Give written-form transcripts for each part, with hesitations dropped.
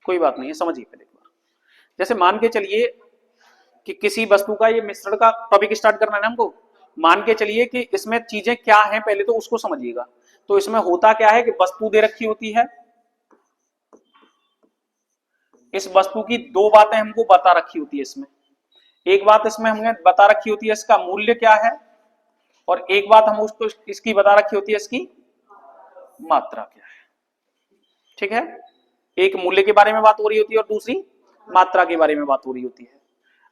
कोई बात नहीं है, समझिए पहले एक बार। जैसे मान के चलिए कि किसी वस्तु का, ये मिश्रण का टॉपिक स्टार्ट करना है ना हमको। मान के चलिए कि इसमें चीजें क्या हैं, पहले तो उसको समझिएगा। तो इसमें होता क्या है कि वस्तु दे रखी होती है, इस वस्तु की दो बातें हमको बता रखी होती है इसमें। एक बात इसमें हमें बता रखी होती है इसका मूल्य क्या है, और एक बात हम उसको इसकी बता रखी होती है इसकी मात्रा क्या है। ठीक है, एक मूल्य के बारे में बात हो रही होती है और दूसरी मात्रा के बारे में बात हो रही होती है।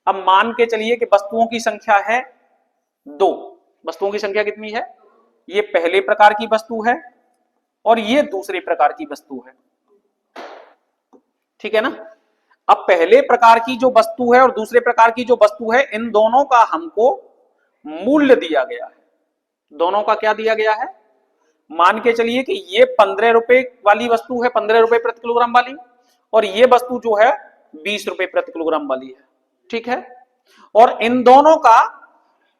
अब मान के चलिए कि वस्तुओं की संख्या है 2। वस्तुओं की संख्या कितनी है? ये पहले प्रकार की वस्तु है और ये दूसरे प्रकार की वस्तु है। ठीक है ना। अब पहले प्रकार की जो वस्तु है और दूसरे प्रकार की जो वस्तु है, इन दोनों का हमको मूल्य दिया गया है। दोनों का क्या दिया गया है? मान के चलिए कि ये 15 रुपए वाली वस्तु है, 15 रुपए प्रति किलोग्राम वाली, और ये वस्तु जो है 20 रुपए प्रति किलोग्राम वाली है। ठीक है, और इन दोनों का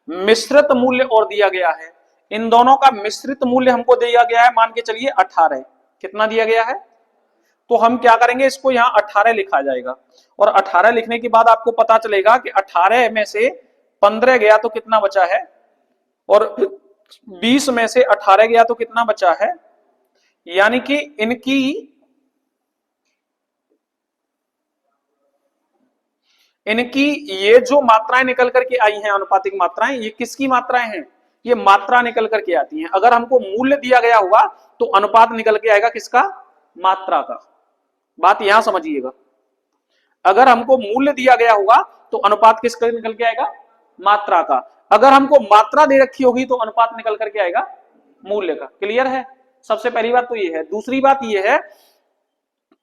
मिश्रित मूल्य और दिया गया है। इन दोनों का मिश्रित मूल्य हमको दिया गया है, मान के चलिए 18। कितना दिया गया है? तो हम क्या करेंगे, इसको यहां 18 लिखा जाएगा, और 18 लिखने के बाद आपको पता चलेगा कि 18 में से 15 गया तो कितना बचा है, और 20 में से 18 गया तो कितना बचा है। यानी कि इनकी ये जो मात्राएं निकल करके आई हैं, अनुपातिक मात्राएं, ये किसकी मात्राएं हैं? ये मात्रा निकल करके आती हैं। अगर हमको मूल्य दिया गया हुआ तो अनुपात निकल के आएगा किसका? मात्रा का। बात यहां समझिएगा, अगर हमको मूल्य दिया गया होगा तो अनुपात किसका निकल के आएगा? मात्रा का। अगर हमको मात्रा दे रखी होगी तो अनुपात निकल करके आएगा मूल्य का। क्लियर है? सबसे पहली बात तो ये है। दूसरी बात ये है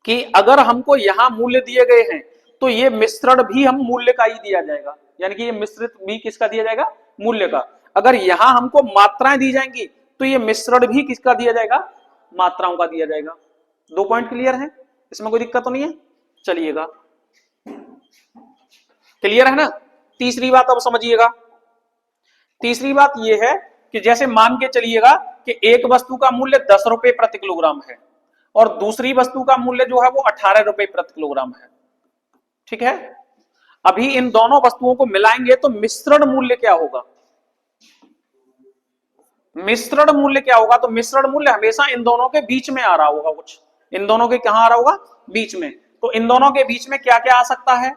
कि अगर हमको यहां मूल्य दिए गए हैं तो ये मिश्रण भी हम मूल्य का ही दिया जाएगा, यानी कि ये मिश्रित भी किसका दिया जाएगा? मूल्य का। अगर यहां हमको मात्राएं दी जाएंगी तो ये मिश्रण भी किसका दिया जाएगा? मात्राओं का दिया जाएगा। 2 पॉइंट क्लियर है? इसमें कोई दिक्कत तो नहीं है? चलिएगा, क्लियर है ना। तीसरी बात अब समझिएगा। तीसरी बात यह है कि जैसे मान के चलिएगा कि एक वस्तु का मूल्य 10 रुपए प्रति किलोग्राम है और दूसरी वस्तु का मूल्य जो है वो 18 रुपए प्रति किलोग्राम है। ठीक है, अभी इन दोनों वस्तुओं को मिलाएंगे तो मिश्रण मूल्य क्या होगा? मिश्रण मूल्य क्या होगा? तो मिश्रण मूल्य हमेशा इन दोनों के बीच में आ रहा होगा। कुछ इन दोनों के कहां आ रहा होगा? बीच में। तो इन दोनों के बीच में क्या क्या आ सकता है?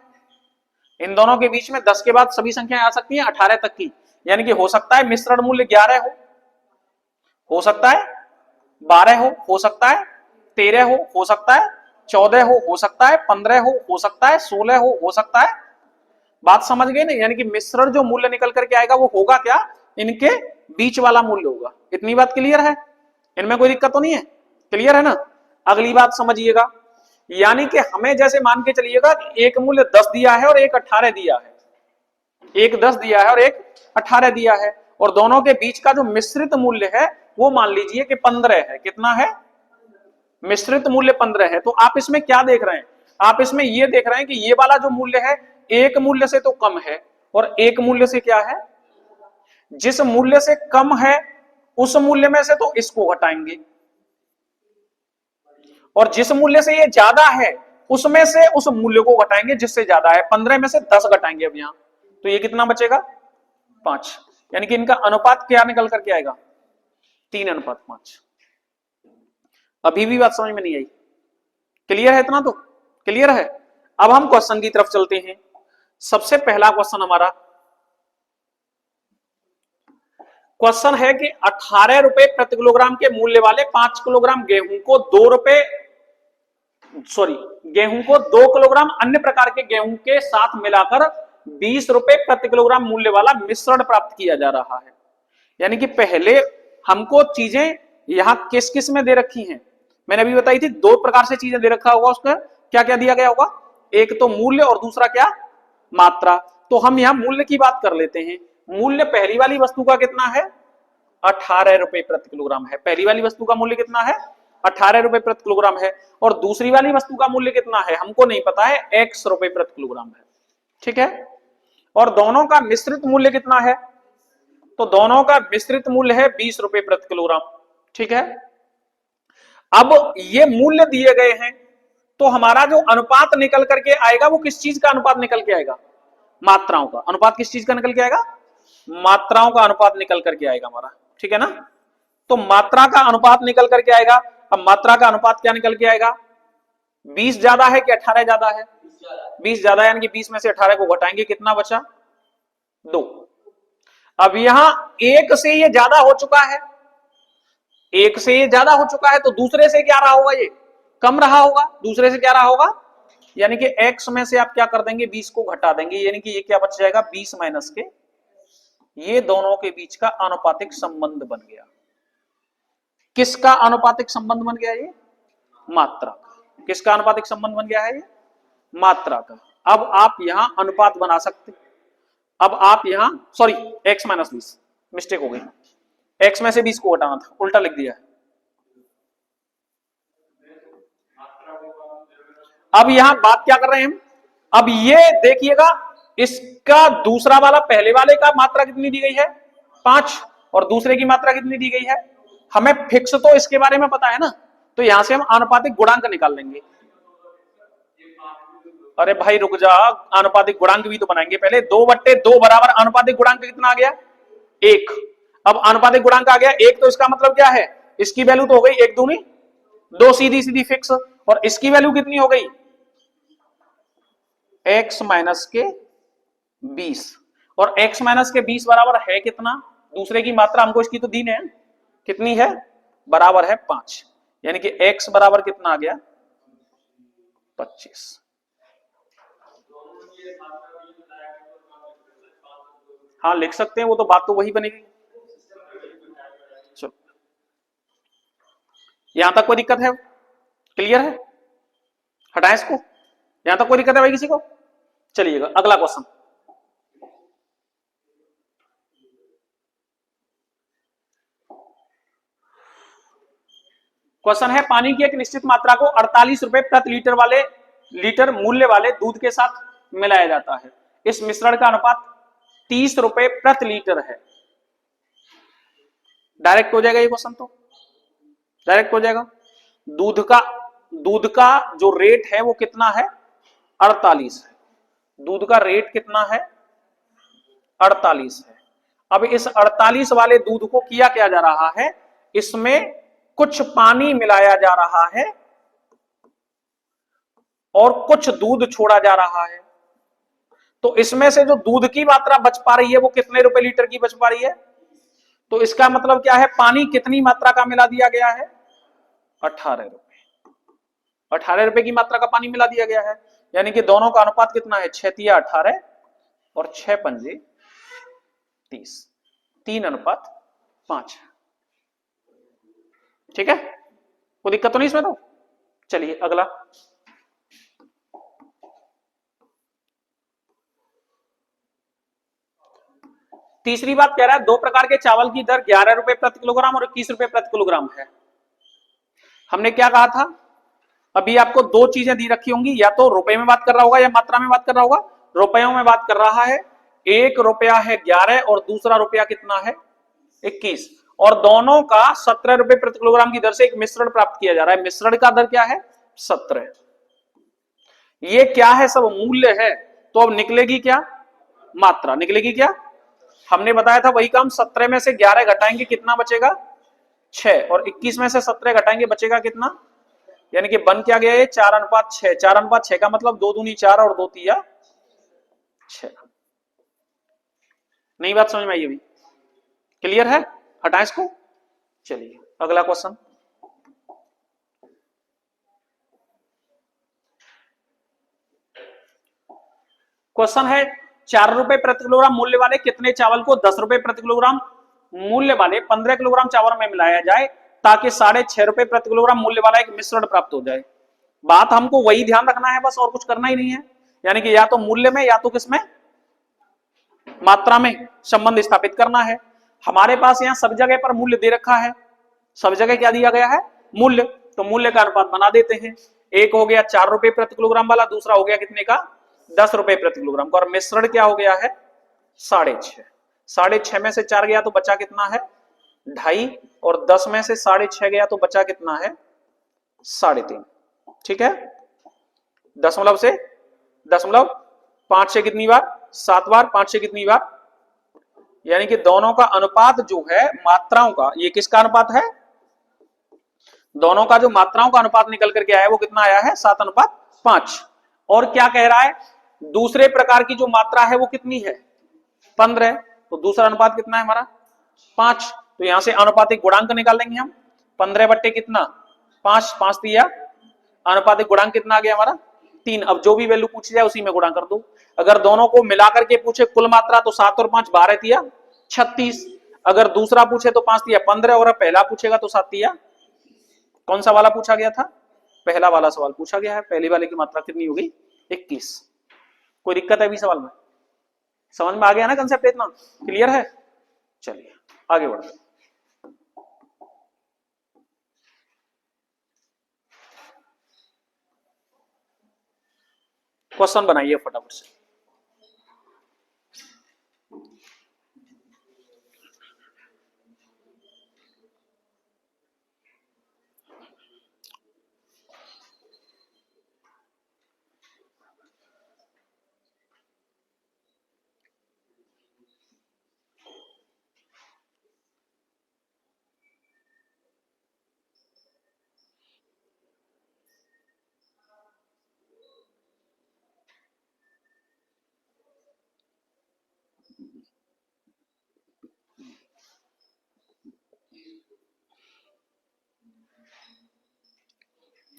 इन दोनों के बीच में 10 के बाद सभी संख्याएं आ सकती हैं 18 तक की। यानी कि हो सकता है मिश्रण मूल्य 11 हो सकता है 12 हो सकता है 13 हो सकता है 14 हो सकता है 15 हो सकता है 16 हो सकता है। बात समझ गए ना? यानी कि मिश्रण जो मूल्य निकल करके आएगा वो होगा क्या? इनके बीच वाला मूल्य होगा। इतनी बात क्लियर है? इनमें कोई दिक्कत तो नहीं है? क्लियर है ना। अगली बात समझिएगा, यानी कि हमें जैसे मान के चलिएगा कि एक मूल्य 10 दिया है और एक 18 दिया है, एक 10 दिया है और एक 18 दिया है, और दोनों के बीच का जो मिश्रित मूल्य है वो मान लीजिए कि 15 है। कितना है? मिश्रित मूल्य 15 है। तो आप इसमें क्या देख रहे हैं? आप इसमें ये देख रहे हैं कि ये वाला जो मूल्य है एक मूल्य से तो कम है और एक मूल्य से क्या है? जिस मूल्य से कम है उस मूल्य में से तो इसको घटाएंगे, और जिस मूल्य से ये ज्यादा है उसमें से उस मूल्य को घटाएंगे जिससे ज्यादा है। 15 में से 10 घटाएंगे अब यहां, तो ये कितना बचेगा? 5। यानी कि इनका अनुपात क्या निकल करके आएगा? 3:5। अभी भी बात समझ में नहीं आई? क्लियर है? इतना तो क्लियर है। अब हम क्वेश्चन की तरफ चलते हैं। सबसे पहला क्वेश्चन हमारा क्वेश्चन है कि 18 रुपए प्रति किलोग्राम के मूल्य वाले 5 किलोग्राम गेहूं को 2 किलोग्राम अन्य प्रकार के गेहूं के साथ मिलाकर 20 रुपए प्रति किलोग्राम मूल्य वाला मिश्रण प्राप्त किया जा रहा है। यानी कि पहले हमको चीजें यहां किस किस में दे रखी हैं? मैंने अभी बताई थी 2 प्रकार से चीजें दे रखा होगा। उसका क्या क्या दिया गया होगा? एक तो मूल्य और दूसरा क्या? मात्रा। तो हम यहां मूल्य की बात कर लेते हैं। मूल्य पहली वाली वस्तु का कितना है? 18 रुपए प्रति किलोग्राम है। पहली वाली वस्तु का मूल्य कितना है? 18 रुपए प्रति किलोग्राम है। और दूसरी वाली वस्तु का मूल्य कितना है? हमको नहीं पता है, x रुपए प्रति किलोग्राम है। ठीक है, और दोनों का मिश्रित मूल्य कितना है? तो दोनों का मिश्रित मूल्य है 20 रुपए प्रति किलोग्राम। ठीक है, अब ये मूल्य दिए गए हैं तो हमारा जो अनुपात निकल करके आएगा वो किस चीज का अनुपात निकल के आएगा? मात्राओं का अनुपात। किस चीज का निकल के आएगा? मात्राओं का अनुपात निकल करके आएगा हमारा, ठीक है ना। तो मात्रा का अनुपात निकल करके आएगा। अब मात्रा का अनुपात क्या निकल के आएगा? 20 ज्यादा है कि 18 ज्यादा है? 20 ज्यादा है, यानी कि 20 में से 18 को घटाएंगे, कितना बचा? 2। अब यहां 1 से ये ज्यादा हो चुका है, 1 से ये ज्यादा हो चुका है, तो दूसरे से क्या रहा होगा? ये कम रहा होगा। दूसरे से क्या रहा होगा? यानी कि x में से आप क्या कर देंगे? 20 को घटा देंगे, यानी कि ये क्या बच जाएगा? 20 माइनस के। ये दोनों के बीच का आनुपातिक संबंध बन गया। किसका आनुपातिक संबंध बन गया? ये मात्रा का। किसका आनुपातिक संबंध बन गया है? ये मात्रा का। अब आप यहां अनुपात बना सकते। अब आप यहां, सॉरी, x माइनस 20, मिस्टेक हो गई, x में से 20 को हटाना था, उल्टा लिख दिया है। अब यहां बात क्या कर रहे हैं हम? अब ये देखिएगा, इसका दूसरा वाला पहले वाले का मात्रा कितनी दी गई है? 5, और दूसरे की मात्रा कितनी दी गई है? हमें फिक्स तो इसके बारे में पता है ना, तो यहां से हम आनुपातिक गुणांक निकाल लेंगे। अरे भाई रुक जा, आनुपातिक गुणांक भी तो बनाएंगे पहले। 2/2 बराबर आनुपातिक गुणांक कितना आ गया? 1। अब आनुपातिक गुणांक आ गया 1, तो इसका मतलब क्या है? इसकी वैल्यू तो हो गई 1 दूनी 2, सीधी सीधी फिक्स। और इसकी वैल्यू कितनी हो गई? x माइनस के 20। और x माइनस के 20 बराबर है कितना? दूसरे की मात्रा हमको इसकी तो दी है, कितनी है? बराबर है 5। यानी कि x बराबर कितना आ गया? 25। हाँ लिख सकते हैं, वो तो बात तो वही बनेगी। चलो, यहां तक कोई दिक्कत है? क्लियर है? हटाएं इसको। यहां तक कोई दिक्कत है भाई किसी को? चलिएगा अगला क्वेश्चन। क्वेश्चन है, पानी की एक निश्चित मात्रा को 48 रुपए प्रति लीटर मूल्य वाले दूध के साथ मिलाया जाता है। इस मिश्रण का अनुपात 30 रुपए प्रति लीटर है। डायरेक्ट हो जाएगा ये क्वेश्चन, तो डायरेक्ट हो जाएगा। दूध का जो रेट है वो कितना है? 48 है। दूध का रेट कितना है? 48 है। अब इस 48 वाले दूध को किया क्या जा रहा है? इसमें कुछ पानी मिलाया जा रहा है और कुछ दूध छोड़ा जा रहा है। तो इसमें से जो दूध की मात्रा बच पा रही है वो कितने रुपए लीटर की बच पा रही है? तो इसका मतलब क्या है? पानी कितनी मात्रा का मिला दिया गया है? 18 रुपए। 18 रुपए की मात्रा का पानी मिला दिया गया है। यानी कि दोनों का अनुपात कितना है? 6 तिया 18 और 6 पंजे 30, 3:5। ठीक है, कोई दिक्कत तो नहीं इसमें? तो चलिए अगला। तीसरी बात कह रहा है, 2 प्रकार के चावल की दर 11 रुपए प्रति किलोग्राम और 21 रुपए प्रति किलोग्राम है। हमने क्या कहा था? अभी आपको 2 चीजें दी रखी होंगी, या तो रुपए में बात कर रहा होगा या मात्रा में बात कर रहा होगा। रुपयों में बात कर रहा है। 1 रुपया है 11 और दूसरा रुपया कितना है? 21। और दोनों का 17 रुपए प्रति किलोग्राम की दर से एक मिश्रण प्राप्त किया जा रहा है। मिश्रण का दर क्या है? 17। ये क्या है? सब मूल्य है। तो अब निकलेगी क्या? मात्रा निकलेगी क्या? हमने बताया था वही काम। 17 में से 11 घटाएंगे, कितना बचेगा? 6। और 21 में से 17 घटाएंगे, बचेगा कितना? यानी कि बन क्या गया? ये 4:6। 4:6 का मतलब 2 दूनी 4 और 2 तिया 6। नई बात समझ में आई? अभी क्लियर है? हटाएं इसको। चलिए अगला क्वेश्चन। क्वेश्चन है, 4 रुपए प्रति किलोग्राम मूल्य वाले कितने चावल को 10 रुपए प्रति किलोग्राम मूल्य वाले 15 किलोग्राम चावल में मिलाया जाए ताकि 6.5 रुपए प्रति किलोग्राम मूल्य वाला एक मिश्रण प्राप्त हो जाए। बात हमको वही ध्यान रखना है बस, और कुछ करना ही नहीं है। यानी कि या तो मूल्य में या तो किसमें? मात्रा में संबंध स्थापित करना है। हमारे पास यहां सब जगह पर मूल्य दे रखा है। सब जगह क्या दिया गया है? मूल्य। तो मूल्य का अनुपात बना देते हैं। एक हो गया 4 रुपए प्रति किलोग्राम वाला, दूसरा हो गया कितने का? 10 रुपए प्रति किलोग्राम का। और मिश्रण क्या हो गया है? 6.5। 6.5 में से 4 गया तो बचा कितना है? 2.5। और 10 में से 6.5 गया तो बचा कितना है? 3.5। ठीक है, दशमलव से दशमलव, 5 से कितनी बार, 7 बार, 5 से कितनी बार, यानी कि दोनों का अनुपात जो है मात्राओं का, ये किसका अनुपात है, दोनों का जो मात्राओं का अनुपात निकल करके आया वो कितना आया है, 7:5। और क्या कह रहा है, दूसरे प्रकार की जो मात्रा है वो कितनी है, 15। तो दूसरा अनुपात कितना है हमारा, 5। तो यहां से अनुपातिक गुणांक निकालेंगे हम, 15 बट्टे कितना, 5, 5 दिया, अनुपातिक गुणांक कितना आ गया हमारा, 3। अब जो भी वैल्यू पूछी जाए उसी में गुणा कर दो। अगर दोनों को मिलाकर के पूछे कुल मात्रा तो 7 और 5 12 दिया 36। अगर दूसरा पूछे तो 5 दिया 15, और पहला पूछेगा तो 7 दिया, कौन सा वाला पूछा गया था, पहला वाला सवाल पूछा गया है। पहले वाले की मात्रा कितनी होगी, 21। कोई दिक्कत है अभी सवाल में, समझ में आ गया ना कंसेप्ट, इतना क्लियर है। चलिए आगे बढ़ते हैं। क्वेश्चन बनाइए फटाफट से।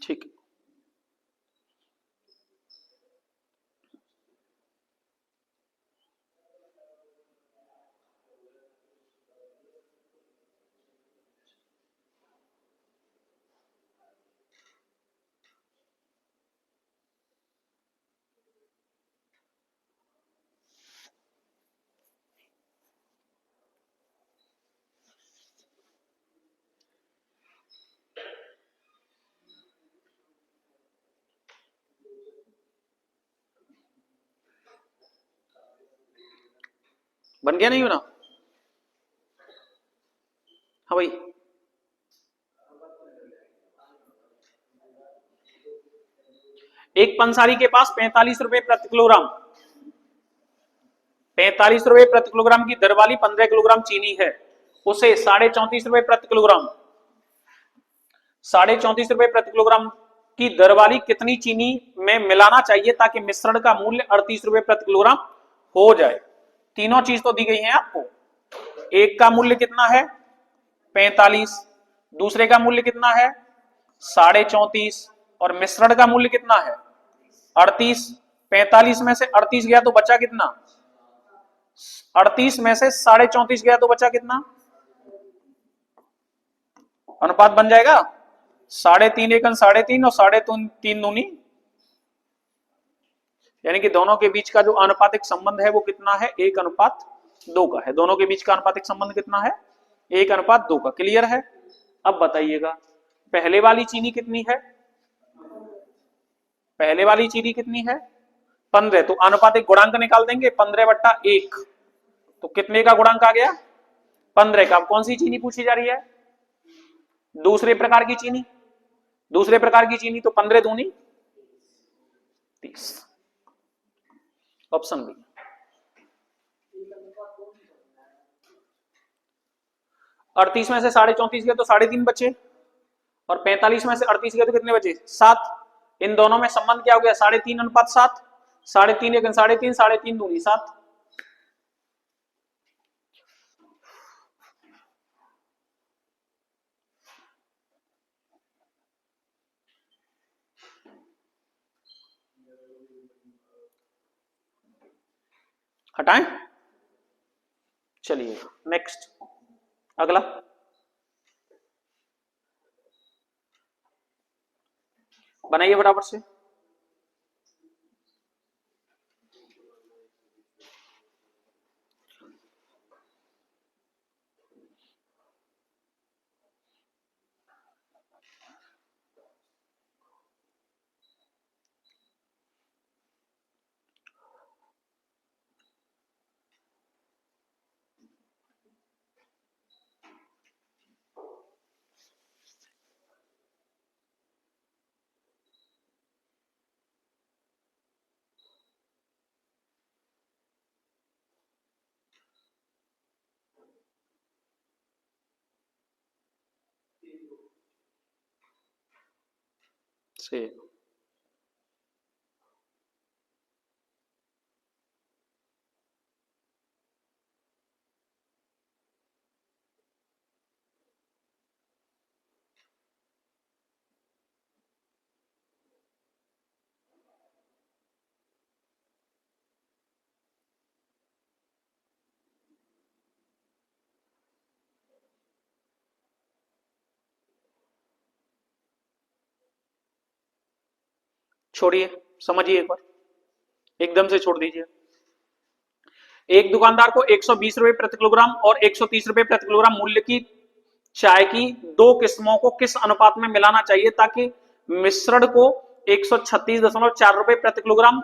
ठीक है, बन गया नहीं बना, हाँ भाई, एक पंसारी के पास 45 रुपए प्रति किलोग्राम, 45 रुपए प्रति किलोग्राम की दर वाली 15 किलोग्राम चीनी है, उसे 34.5 रुपए प्रति किलोग्राम, 34.5 रुपए प्रति किलोग्राम की दर वाली कितनी चीनी में मिलाना चाहिए ताकि मिश्रण का मूल्य 38 रुपए प्रति किलोग्राम हो जाए। तीनों चीज तो दी गई है आपको, एक का मूल्य कितना है 45, दूसरे का मूल्य कितना है 34.5, और मिश्रण का मूल्य कितना है 38। 45 में से 38 गया तो बचा कितना, 38 में से 34.5 गया तो बचा कितना, अनुपात बन जाएगा 3.5 एकन 3.5 और 3.5 दूनी, यानी कि दोनों के बीच का जो अनुपातिक संबंध है वो कितना है, 1:2 का है। दोनों के बीच का अनुपातिक संबंध कितना है, 1:2 का। क्लियर है। अब बताइएगा पहले वाली चीनी कितनी है, पहले वाली चीनी कितनी है 15, तो अनुपातिक गुणांक निकाल देंगे 15/1, तो कितने का गुणांक आ गया 15 का। कौन सी चीनी पूछी जा रही है, दूसरे प्रकार की चीनी, दूसरे प्रकार की चीनी, तो 15 दूनी 30, ऑप्शन बी। अड़तीस में से 34.5 गया तो 3.5 बचे, और 45 में से 38 गया तो कितने बचे 7। इन दोनों में संबंध क्या हो गया 3.5:7, 3.5 एक 3.5, 3.5 दूनी 7। हटाएं, चलिए नेक्स्ट, अगला बनाइए फटाफट से। से। छोड़िए, समझिए एक बार, एकदम से छोड़ दीजिए। एक दुकानदार को 120 रुपए प्रति किलोग्राम और 130 रुपए प्रति किलोग्राम मूल्य की चाय की दो किस्मों को किस अनुपात में मिलाना चाहिए ताकि मिश्रण को 136.4 रुपए प्रति किलोग्राम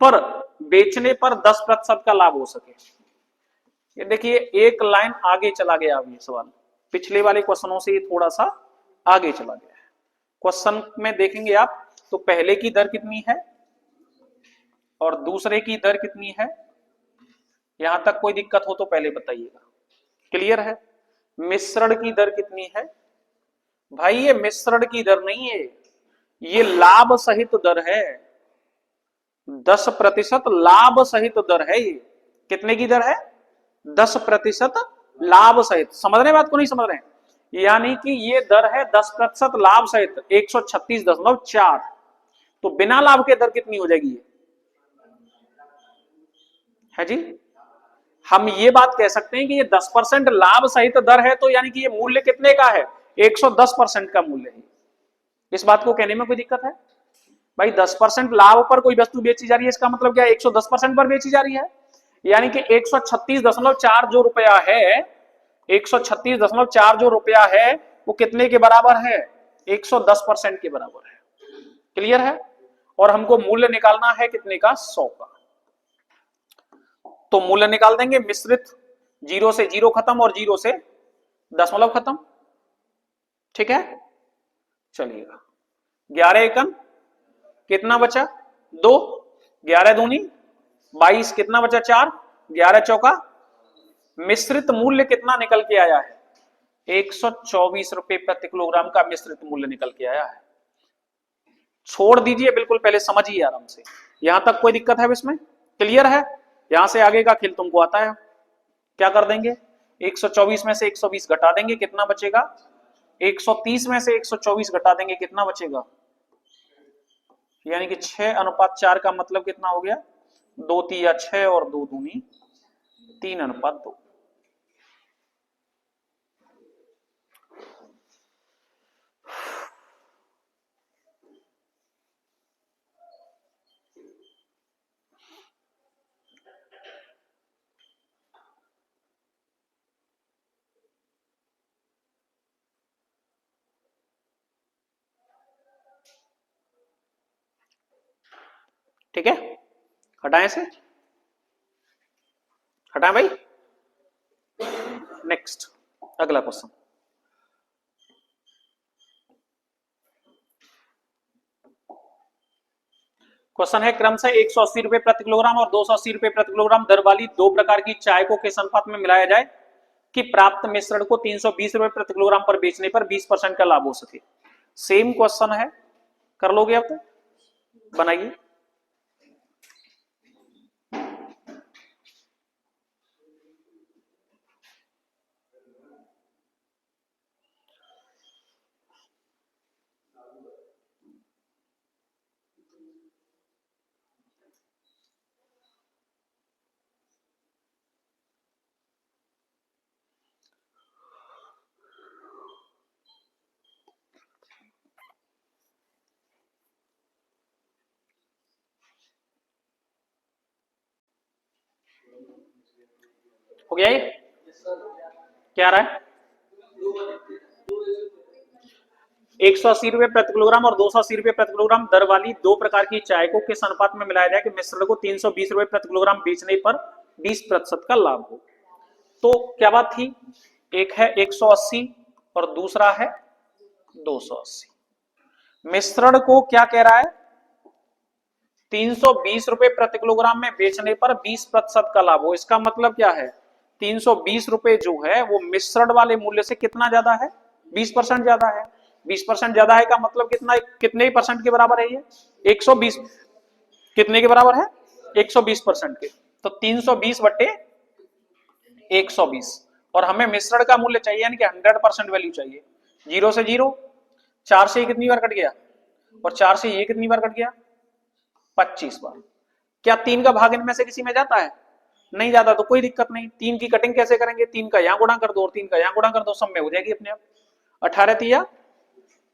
पर बेचने पर 10% का लाभ हो सके। ये देखिए एक लाइन आगे चला गया अब ये सवाल, पिछले वाले क्वेश्चनों से ये थोड़ा सा आगे चला गया है। क्वेश्चन में देखेंगे आप तो पहले की दर कितनी है और दूसरे की दर कितनी है, यहां तक कोई दिक्कत हो तो पहले बताइएगा। क्लियर है? मिश्रण की दर कितनी है भाई? ये मिश्रण की दर नहीं है, ये लाभ सहित दर है, 10% लाभ सहित दर है। ये कितने की दर है? 10% लाभ सहित। समझ रहे बात को? नहीं समझ रहे? यानी कि ये दर है 10% लाभ सहित 136.4। तो बिना लाभ के दर कितनी हो जाएगी है जी? हम ये बात कह सकते हैं कि ये 10% लाभ सहित दर है, तो यानी कि ये मूल्य कितने का है? 110% का मूल्य है। इस बात को कहने में कोई दिक्कत है भाई? 10% लाभ पर कोई वस्तु बेची जा रही है, इसका मतलब क्या है? 110% पर बेची जा रही है, यानी कि 136.4 जो रुपया है, 136.4 जो रुपया है वो कितने के बराबर है? 110% के बराबर है। क्लियर है? और हमको मूल्य निकालना है कितने का? 100 का। तो मूल्य निकाल देंगे, मिश्रित 0 से 0 खत्म और 0 से दशमलव खत्म। ठीक है, चलिएगा। 11 एकम कितना बचा? 2, 11 दूनी 22, कितना बचा? 4, 11 चौका। मिश्रित मूल्य कितना निकल के आया है? 124 रुपए प्रति किलोग्राम का मिश्रित मूल्य निकल के आया है। छोड़ दीजिए, बिल्कुल पहले समझिए आराम से। यहां तक कोई दिक्कत है इसमें? क्लियर है? यहां से आगे का खेल तुमको आता है। क्या कर देंगे? 124 में से 120 घटा देंगे, कितना बचेगा? 130 में से 124 घटा देंगे, कितना बचेगा? यानी कि 6:4 का मतलब कितना हो गया? 2 तिया 6 और 2 दूनी 3:2। ठीक है, हटाएं से, हटाएं भाई। नेक्स्ट, अगला क्वेश्चन। क्वेश्चन है क्रमशः 180 रुपए प्रति किलोग्राम और 280 रुपए प्रति किलोग्राम दर वाली दो प्रकार की चाय को किस अनुपात में मिलाया जाए कि प्राप्त मिश्रण को 320 रुपए प्रति किलोग्राम पर बेचने पर 20% का लाभ हो सके। सेम क्वेश्चन है, कर लोगे आप? तो बनाइए। हो गया ये? क्या आ रहा है? 180 रुपए प्रति किलोग्राम और 280 रुपए प्रति किलोग्राम दर वाली दो प्रकार की चाय को किस अनुपात में मिलाया जाए कि मिश्रण को 320 रुपए प्रति किलोग्राम बेचने पर 20% का लाभ हो। तो क्या बात थी? एक है 180 और दूसरा है 280। मिश्रण को क्या कह रहा है? 320 रुपए प्रति किलोग्राम में बेचने पर 20% का लाभ हो। इसका मतलब क्या है? 320 रुपए जो है वो मिश्रण वाले मूल्य से कितना ज्यादा है? 20% ज्यादा है। 20% ज्यादा है का मतलब कितना, कितने परसेंट के बराबर है ये? 120। कितने के बराबर है? 120% के। तो 320 बट्टे 120। और हमें मिश्रण का मूल्य चाहिए, यानी कि 100% वैल्यू चाहिए। 0 से 0, 4 से ये कितनी बार कट गया, और 4 से ये कितनी बार कट गया, 25 बार। क्या 3 का भाग इनमें से किसी में जाता है? नहीं जाता, तो कोई दिक्कत नहीं। 3 की कटिंग कैसे करेंगे, 3 का यहां गुणा कर दो और 3 का यहां गुणा कर दो, सब में हो जाएगी अपने आप। 18 तिया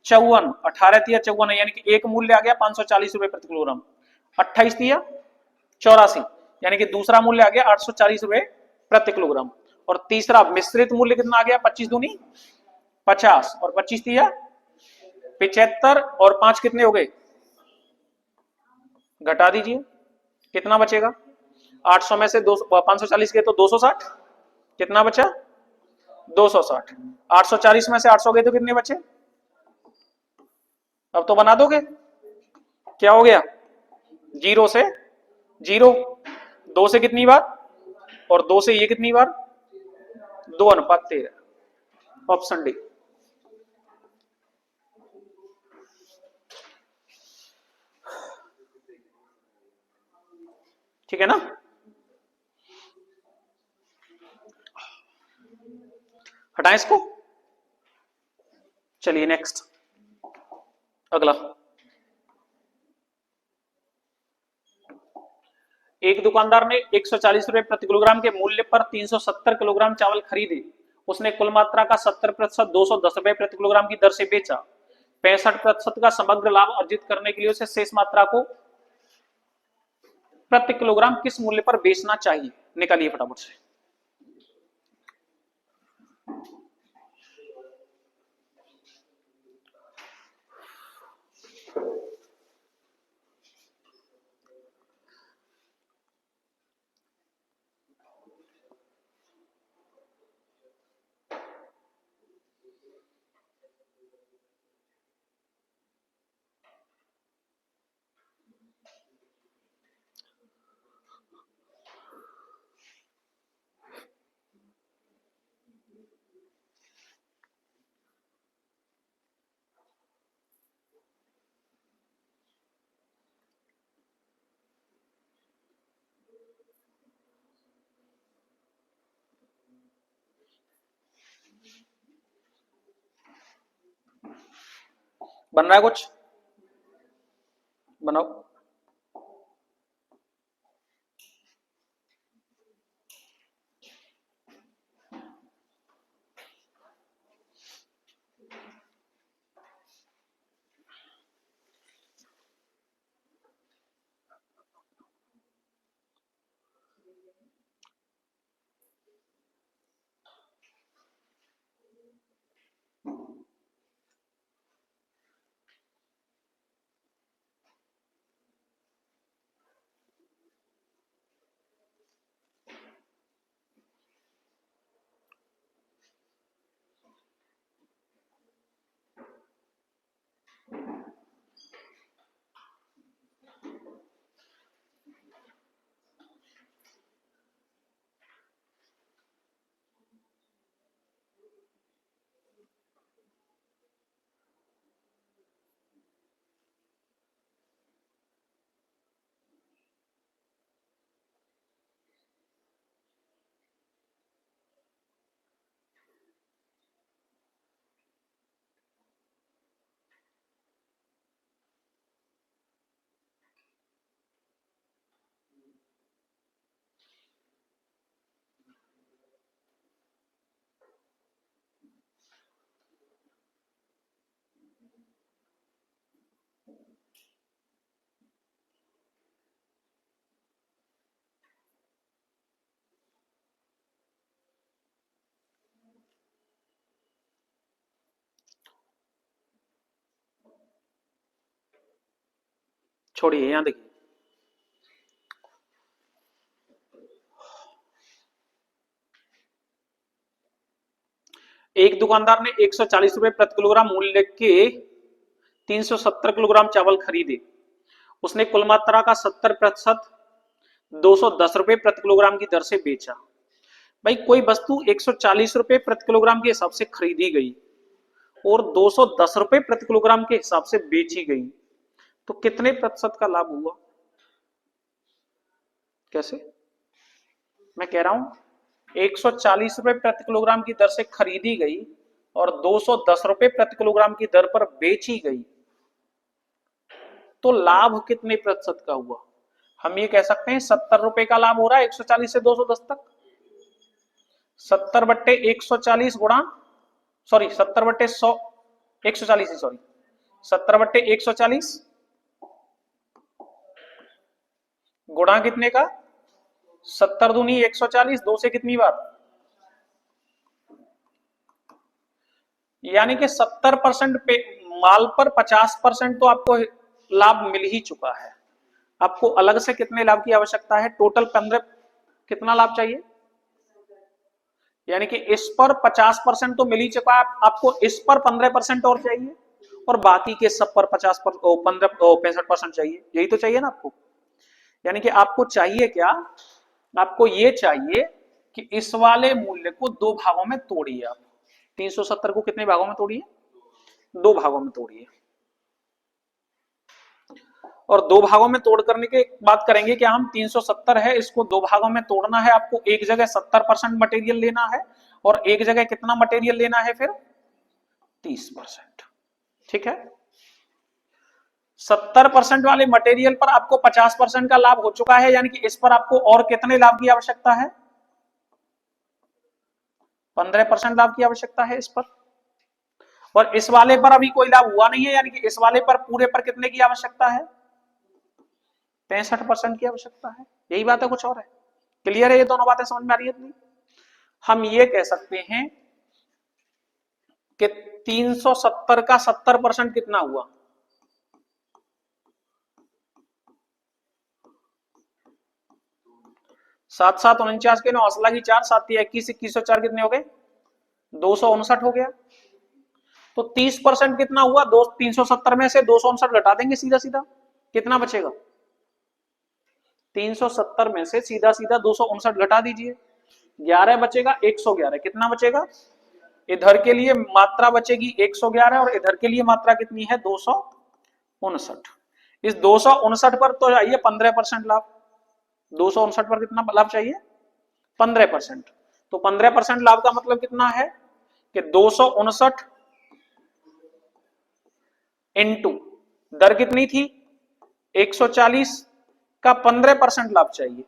54, 18 तिया 54 है, यानी कि एक मूल्य आ गया 540 रुपए प्रति किलोग्राम। 28 तिया 84, यानी कि दूसरा मूल्य आ गया 840 रुपए प्रति किलोग्राम। और तीसरा मिश्रित मूल्य कितना आ गया, 25 दूनी 50, और 25 तिया 75, और 5 कितने हो गए, घटा दीजिए, कितना बचेगा? 800 में से 540 गए तो 260, कितना बचा? 260। 840 में से 800 गए तो कितने बचे? अब तो बना दोगे, क्या हो गया? 0 से 0, 2 से कितनी बार, और 2 से ये कितनी बार, 2:13। Option D. ठीक है ना? हटाएं इसको। चलिए नेक्स्ट, अगला। एक दुकानदार ने 140 रुपए प्रति किलोग्राम के मूल्य पर 370 किलोग्राम चावल खरीदे। उसने कुल मात्रा का 70% 210 रुपए प्रति किलोग्राम की दर से बेचा। 65% का समग्र लाभ अर्जित करने के लिए उसे शेष मात्रा को प्रति किलोग्राम किस मूल्य पर बेचना चाहिए? निकालिए फटाफट से। बन रहा है कुछ? बनाओ। छोड़िए, यहां देखिए। एक दुकानदार ने 140 रुपए प्रति किलोग्राम मूल्य के 370 किलोग्राम चावल खरीदे। उसने कुल मात्रा का 70% 210 रुपए प्रति किलोग्राम की दर से बेचा। भाई कोई वस्तु 140 रुपए प्रति किलोग्राम के हिसाब से खरीदी गई, और 210 रुपए प्रति किलोग्राम के हिसाब से बेची गई, तो कितने प्रतिशत का लाभ हुआ? कैसे? मैं कह रहा हूं 140 रुपए प्रति किलोग्राम की दर से खरीदी गई और 210 रुपए प्रति किलोग्राम की दर पर बेची गई, तो लाभ कितने प्रतिशत का हुआ? हम ये कह सकते हैं 70 रुपए का लाभ हो रहा है 140 से 210 तक। 70/140 गुणा, सॉरी 70/100, 140 ही, सॉरी 70/140 गुणा कितने का? 70 दूनी 140, 2 से कितनी बार? यानी कि 70% पे माल पर 50% तो आपको लाभ मिल ही चुका है। आपको अलग से कितने लाभ की आवश्यकता है? टोटल 15, कितना लाभ चाहिए? यानी कि इस पर 50% तो मिल ही चुका है, आपको इस पर 15% और चाहिए और बाकी के सब पर 65% चाहिए। यही तो चाहिए ना आपको। यानी कि आपको चाहिए क्या? आपको ये चाहिए कि इस वाले मूल्य को दो भागों में तोड़िए। आप 370 को कितने भागों में तोड़िए? दो भागों में तोड़िए। और दो भागों में तोड़ करने के बात करेंगे कि हम 370 है, इसको दो भागों में तोड़ना है। आपको एक जगह 70% मटेरियल लेना है और एक जगह कितना मटेरियल लेना है? फिर 30%। ठीक है, 70% वाले मटेरियल पर आपको 50% का लाभ हो चुका है, यानी कि इस पर आपको और कितने लाभ की आवश्यकता है? 15% लाभ की आवश्यकता है इस पर। और इस वाले पर अभी कोई लाभ हुआ नहीं है, यानी कि इस वाले पर पूरे पर कितने की आवश्यकता है? 65% की आवश्यकता है। यही बात है, कुछ और है? क्लियर है? ये दोनों बातें समझ में आ रही है? हम ये कह सकते हैं कि 370 का 70% कितना हुआ? 7 7 49 के 9 असला की 4, 7 21, 2104 कितने हो गए? 259 हो गया। तो 30% कितना हुआ? 370 में से 259 घटा देंगे सीधा सीधा, कितना बचेगा? 370 में से सीधा सीधा 259 घटा दीजिए, 11 बचेगा। 111 कितना बचेगा? इधर के लिए मात्रा बचेगी 111 और इधर के लिए मात्रा कितनी है? 259। इस 259 पर तो आइए 15% लाभ। 259 पर कितना लाभ चाहिए? 15%। तो 15% लाभ का मतलब कितना है कि 259 इंटू दर कितनी थी? 140 का 15% लाभ चाहिए।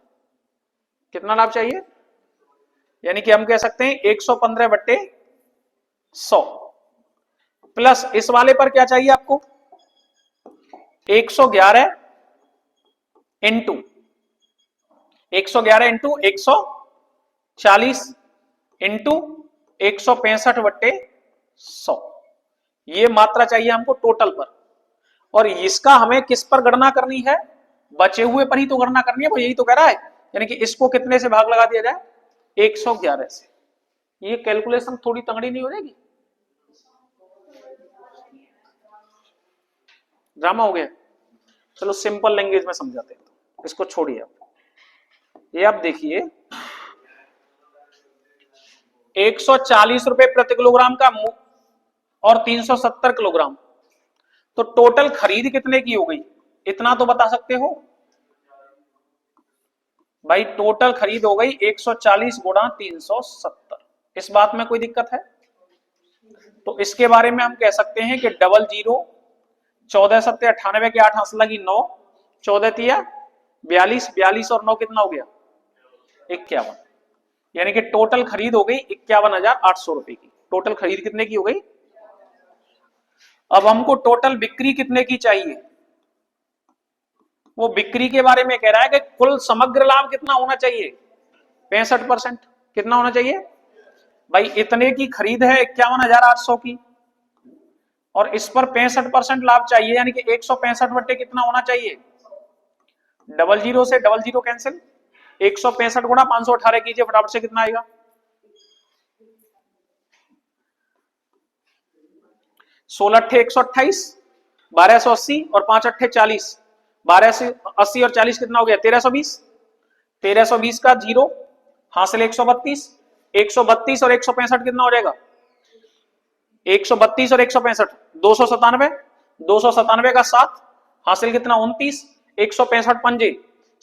कितना लाभ चाहिए? यानी कि हम कह सकते हैं 115/100 प्लस इस वाले पर क्या चाहिए आपको? 111 इंटू 140 इंटू 165/100, ये मात्रा चाहिए हमको टोटल पर। और इसका हमें किस पर गणना करनी है? बचे हुए पर ही तो गणना करनी है, वो यही तो कह रहा है। यानी कि इसको कितने से भाग लगा दिया जाए? 111 से। ये कैलकुलेशन थोड़ी तगड़ी नहीं हो जाएगी? ड्रामा हो गया? चलो सिंपल लैंग्वेज में समझाते हैं, तो इसको छोड़िए आप। ये आप देखिए 140 रुपए प्रति किलोग्राम का और 370 किलोग्राम, तो टोटल खरीद कितने की हो गई? इतना तो बता सकते हो भाई। टोटल खरीद हो गई 140 गुणा 370। इस बात में कोई दिक्कत है? तो इसके बारे में हम कह सकते हैं कि 00, 14 सत्ते 98 के 8 हंस लगी 9, 14 तिया 42, 42 और 9 कितना हो गया? 51। यानी कि टोटल खरीद हो गई 51,800 रुपए की। टोटल खरीद कितने की हो गई? अब हमको टोटल बिक्री कितने की चाहिए? वो बिक्री के बारे में कह रहा है कि कुल समग्र लाभ कितना होना चाहिए? 65%। कितना होना चाहिए भाई? इतने की खरीद है 51,800 की और इस पर 65% लाभ चाहिए, यानी कि 165 बटे कितना होना चाहिए? 00 से 00 कैंसिल, 165 गुणा 518 कीजिए फटाफट से, कितना आएगा? 16 अट्ठे 128, 1280 और 5 अट्ठे 40, 1280 और 40 कितना हो गया? 1320। 1320 का 0 हासिल 132, 132 और 165 कितना हो जाएगा? 132 और 165 297, 297 का 7 हासिल कितना 29, 165 पंजे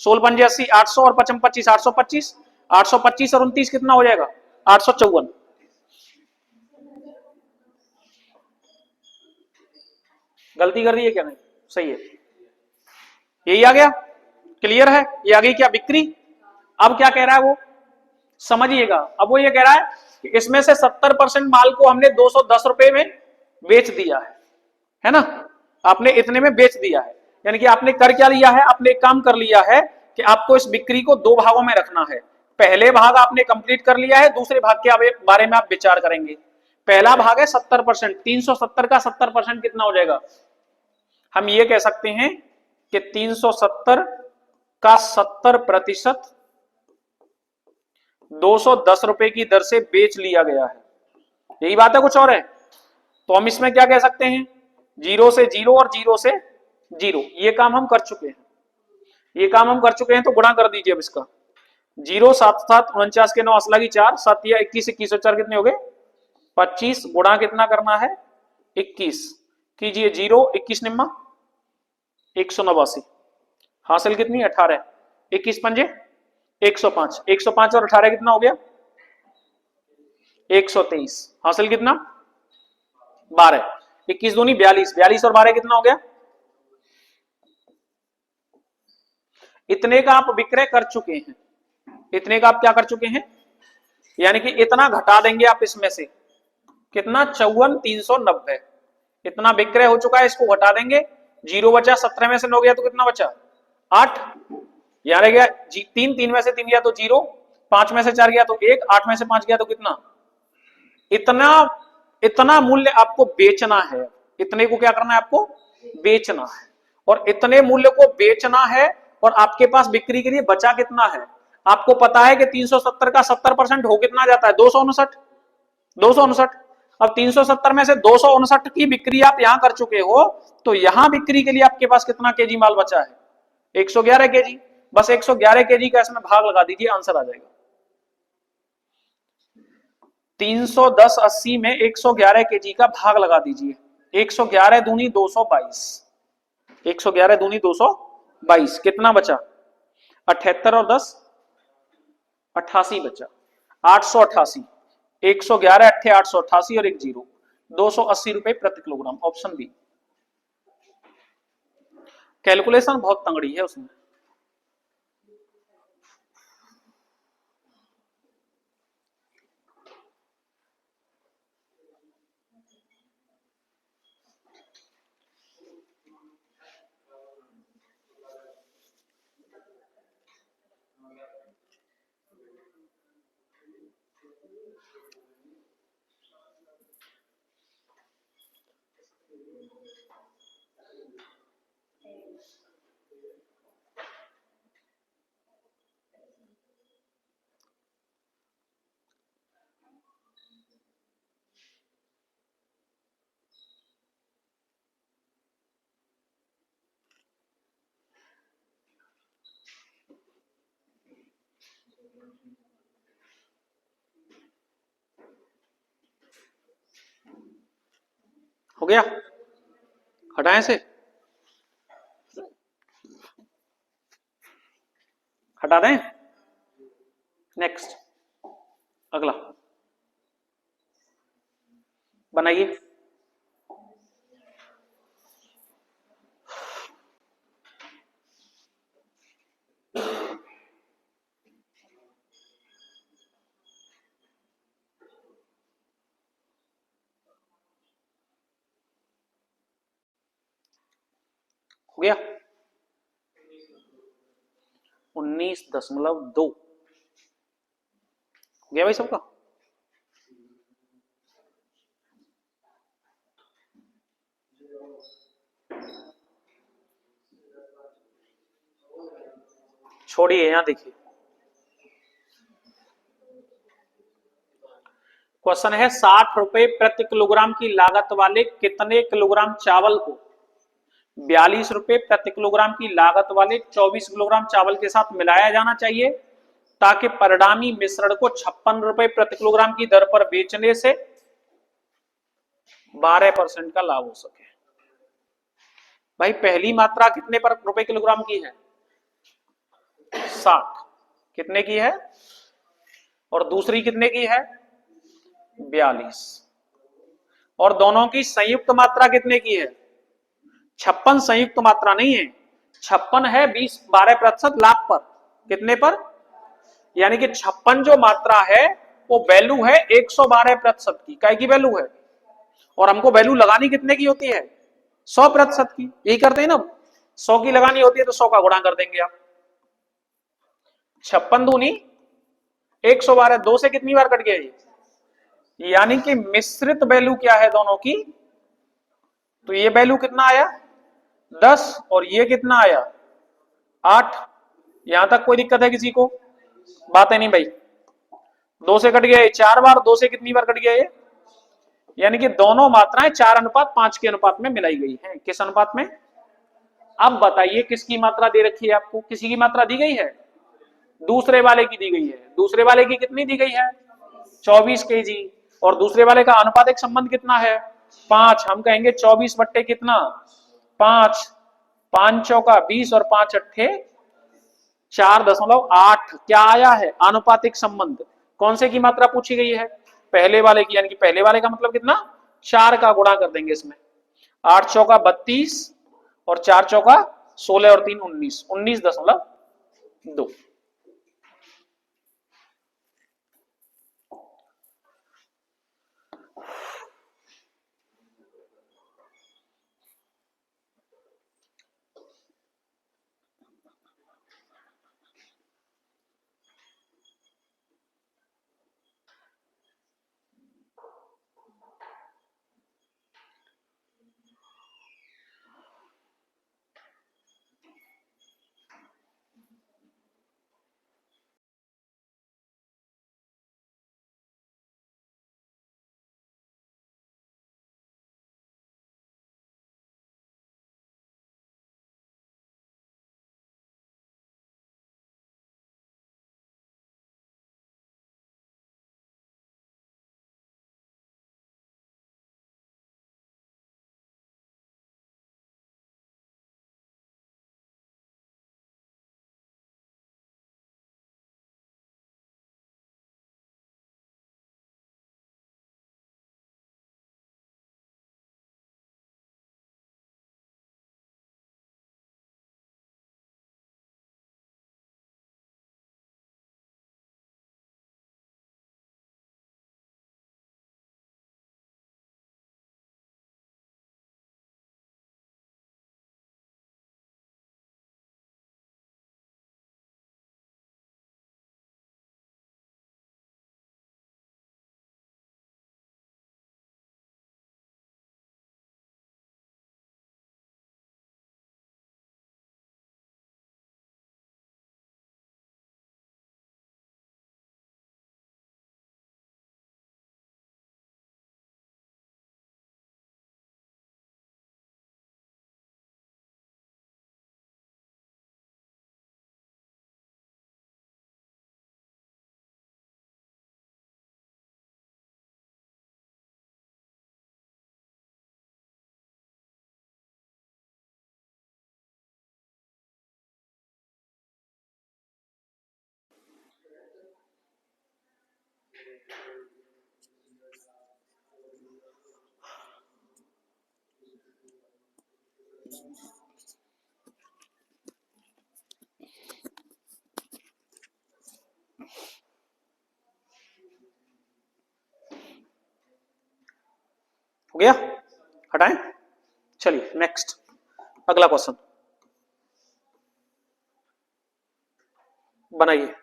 16 पंजे 80, 800 और 55 25 825, 825 और 29 कितना हो जाएगा 854। गलती कर रही है क्या? नहीं, सही है। यही आ गया, क्लियर है? ये आ गई क्या बिक्री। अब क्या कह रहा है वो, समझिएगा। अब वो ये कह रहा है कि इसमें से 70% माल को हमने 210 रुपए में बेच दिया है ना, आपने इतने में बेच दिया है। यानी कि आपने कर क्या लिया है, आपने एक काम कर लिया है कि आपको इस बिक्री को दो भागों में रखना है। पहले भाग आपने कंप्लीट कर लिया है, दूसरे भाग के बारे में आप विचार करेंगे। पहला भाग है 70%, 370 का 70% कितना हो जाएगा, हम ये कह सकते हैं कि 370 का 70% 210 रुपए की दर से बेच लिया गया है। यही बात है, कुछ और है? तो हम इसमें क्या कह सकते हैं, 0 से 0 और 0 से 0, ये काम हम कर चुके हैं, ये काम हम कर चुके हैं। तो गुणा कर दीजिए अब इसका, 0 7 7 49 के 9 असला की 4 7 या 21 21 और 4 कितने हो गए 25, गुणा कितना करना है 21 कीजिए, 0 21 निम्मा 189, हासिल कितनी 18, 21 पंजे 105, 105 और 18 कितना हो गया 123, हासिल कितना 12, 21 दूनी 42, 42 और 12 कितना हो गया, इतने का आप विक्रय कर चुके हैं, इतने का आप क्या कर चुके हैं, यानी कि इतना घटा देंगे आप इसमें से, कितना 54,390, इतना विक्रय हो चुका है, इसको घटा देंगे, 0 बचा, 17 में से 9 गया तो कितना बचा 8, यहां रह गया 3, 3 में से 3 गया तो 0, 5 में से 4 गया तो 1, 8 में से 5 गया तो कितना, इतना इतना मूल्य आपको बेचना है, इतने को क्या करना है आपको बेचना है, और इतने मूल्य को बेचना है, और आपके पास बिक्री के लिए बचा कितना है, आपको पता है कि 370 का 70% हो कितना जाता है 259, 259। अब 370 में से 259 की बिक्री आप यहां कर चुके हो, तो यहां बिक्री के लिए आपके पास कितना केजी माल बचा है 111 केजी, बस 111 केजी का इसमें भाग लगा दीजिए, आंसर आ जाएगा। 310 80 में 111 केजी का भाग लगा दीजिए, 111 दूनी 222, 111 दूनी 222, कितना बचा 78 और 10 88 बचा, 888, 111 अट्ठे 888 और 10 280 रुपए प्रति किलोग्राम, ऑप्शन बी। कैलकुलेशन बहुत तंगड़ी है उसमें। हो गया, हटाएं से, हटा दें, नेक्स्ट अगला बनाइए। हो गया 19.2 हो गया भाई सबका। छोड़िए, यहां देखिए क्वेश्चन है 60 रुपए प्रति किलोग्राम की लागत वाले कितने किलोग्राम चावल को 42 रुपए प्रति किलोग्राम की लागत वाले 24 किलोग्राम चावल के साथ मिलाया जाना चाहिए, ताकि परिणामी मिश्रण को 56 रुपए प्रति किलोग्राम की दर पर बेचने से 12% का लाभ हो सके। भाई पहली मात्रा कितने पर रुपए किलोग्राम की है? 60। कितने की है? और दूसरी कितने की है? 42। और दोनों की संयुक्त मात्रा कितने की है? 56 संयुक्त मात्रा नहीं है, 56 है 12% लाभ पर। कितने पर? यानी कि 56 जो मात्रा है वो वैल्यू है 112% की। काय की वैल्यू है? और हमको वैल्यू लगानी कितने की होती है? 100% की। यही करते हैं ना, 100 की लगानी होती है तो 100 का गुणा कर देंगे आप। 56 दूनी 112, 2 से कितनी बार कट गया ये? यानी कि मिश्रित वैल्यू क्या है दोनों की? तो ये वैल्यू कितना आया? 10 और ये कितना आया? 8। यहां तक कोई दिक्कत है किसी को? बात है नहीं भाई। 2 से कट गया ये 4 बार, 2 से कितनी बार कट गया ये? यानी कि दोनों मात्राएं 4:5 के अनुपात में मिलाई गई हैं। किस अनुपात में? अब बताइए किसकी मात्रा दे रखी है आपको? किसी की मात्रा दी गई है? दूसरे वाले की दी गई है। दूसरे वाले की कितनी दी गई है? 24 केजी। और दूसरे वाले का अनुपातिक संबंध कितना है? 5। हम कहेंगे 24 बट्टे कितना? 5। 5 चौका 20 और 5 अट्ठे 4.8। क्या आया है? आनुपातिक संबंध। कौन से की मात्रा पूछी गई है? पहले वाले की। यानी कि पहले वाले का मतलब कितना? 4 का गुणा कर देंगे इसमें। 8 चौका 32 और 4 चौका 16 और 3 19, 19.2। हो गया? हटाएं? चलिए नेक्स्ट, अगला क्वेश्चन बनाइए।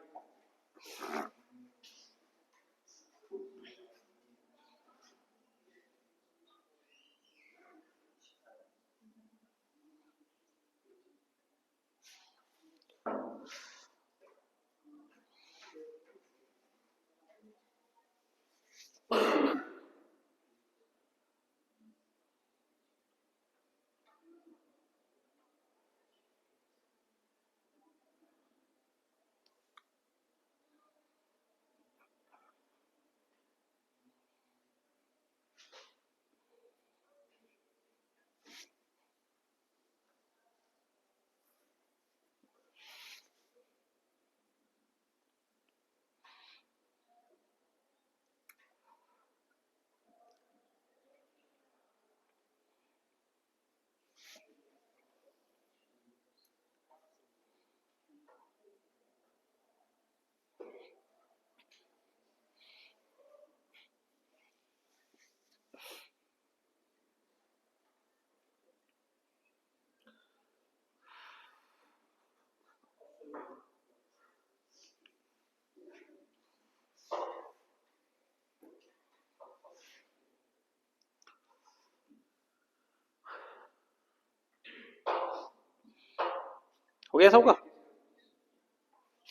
गया सबका?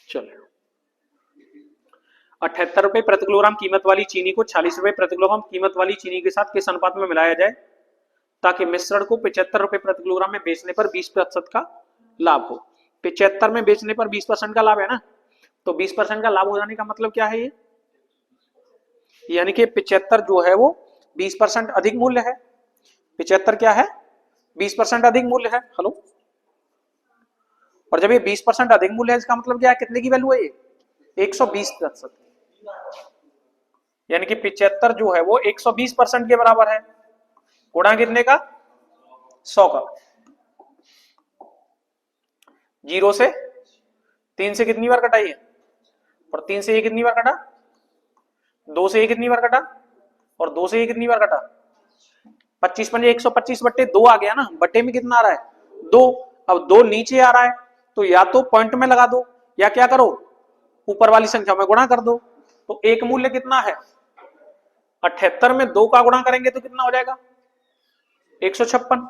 चलो, 78 रुपए प्रति किलोग्राम कीमत वाली चीनी को 40 रुपए प्रति किलोग्राम कीमत वाली चीनी के साथ किस अनुपात में मिलाया जाए ताकि मिश्रण को 75 रुपए प्रति किलोग्राम में बेचने पर 20% का लाभ हो? 75 में बेचने पर 20% का लाभ है ना, तो 20% का लाभ हो जाने का मतलब क्या है ये? यानी कि 75 जो है वो 20% अधिक मूल्य है। 75 क्या है? 20% अधिक मूल्य है। हेलो, और जब ये 20% अधिक मूल्य है इसका मतलब क्या है? कितने की वैल्यू है ये? 120%। यानी कि 75 जो है वो 120% के बराबर है। गुणा कितने का? 100 का। 0 से 3 से कितनी बार कटाई है? और 3 से ये कितनी बार कटा? 2 से ये कितनी बार कटा? और 2 से ये कितनी बार कटा? 25 पंजे 125 बट्टे 2 आ गया ना, बट्टे में कितना आ रहा है? 2। अब 2 नीचे आ रहा है तो या तो पॉइंट में लगा दो या क्या करो, ऊपर वाली संख्या में गुणा कर दो। तो एक मूल्य कितना है? 78 में 2 का गुणा करेंगे तो कितना हो जाएगा? 156।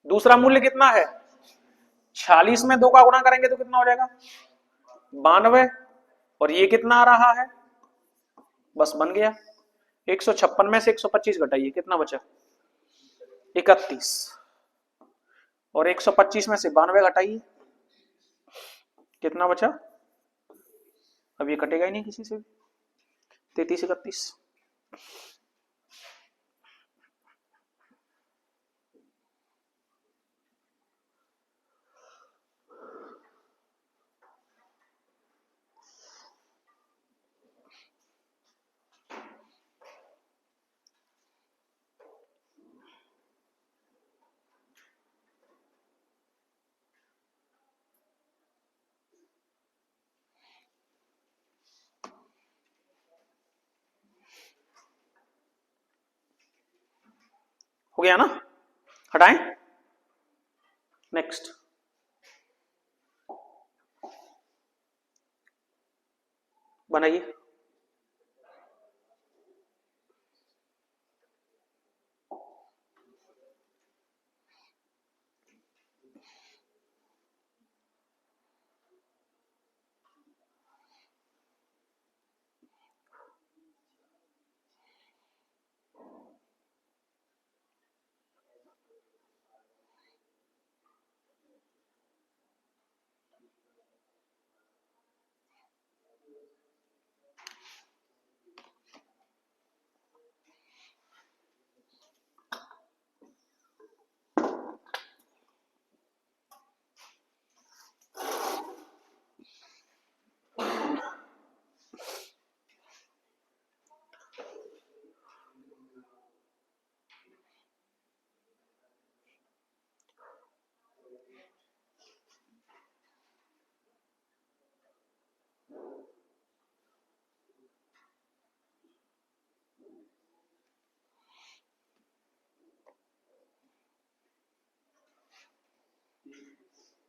दूसरा मूल्य कितना है? 46 में 2 का गुणा करेंगे तो कितना हो जाएगा? 92। और ये कितना आ रहा है? बस बन गया। 156 में से 125 घटाइए, कितना बचा? 31। और 125 में से 92 घटाइए, कितना बचा? अब ये कटेगा ही नहीं किसी से। 33 31। हो गया ना? हटाएं। नेक्स्ट। बनाइए।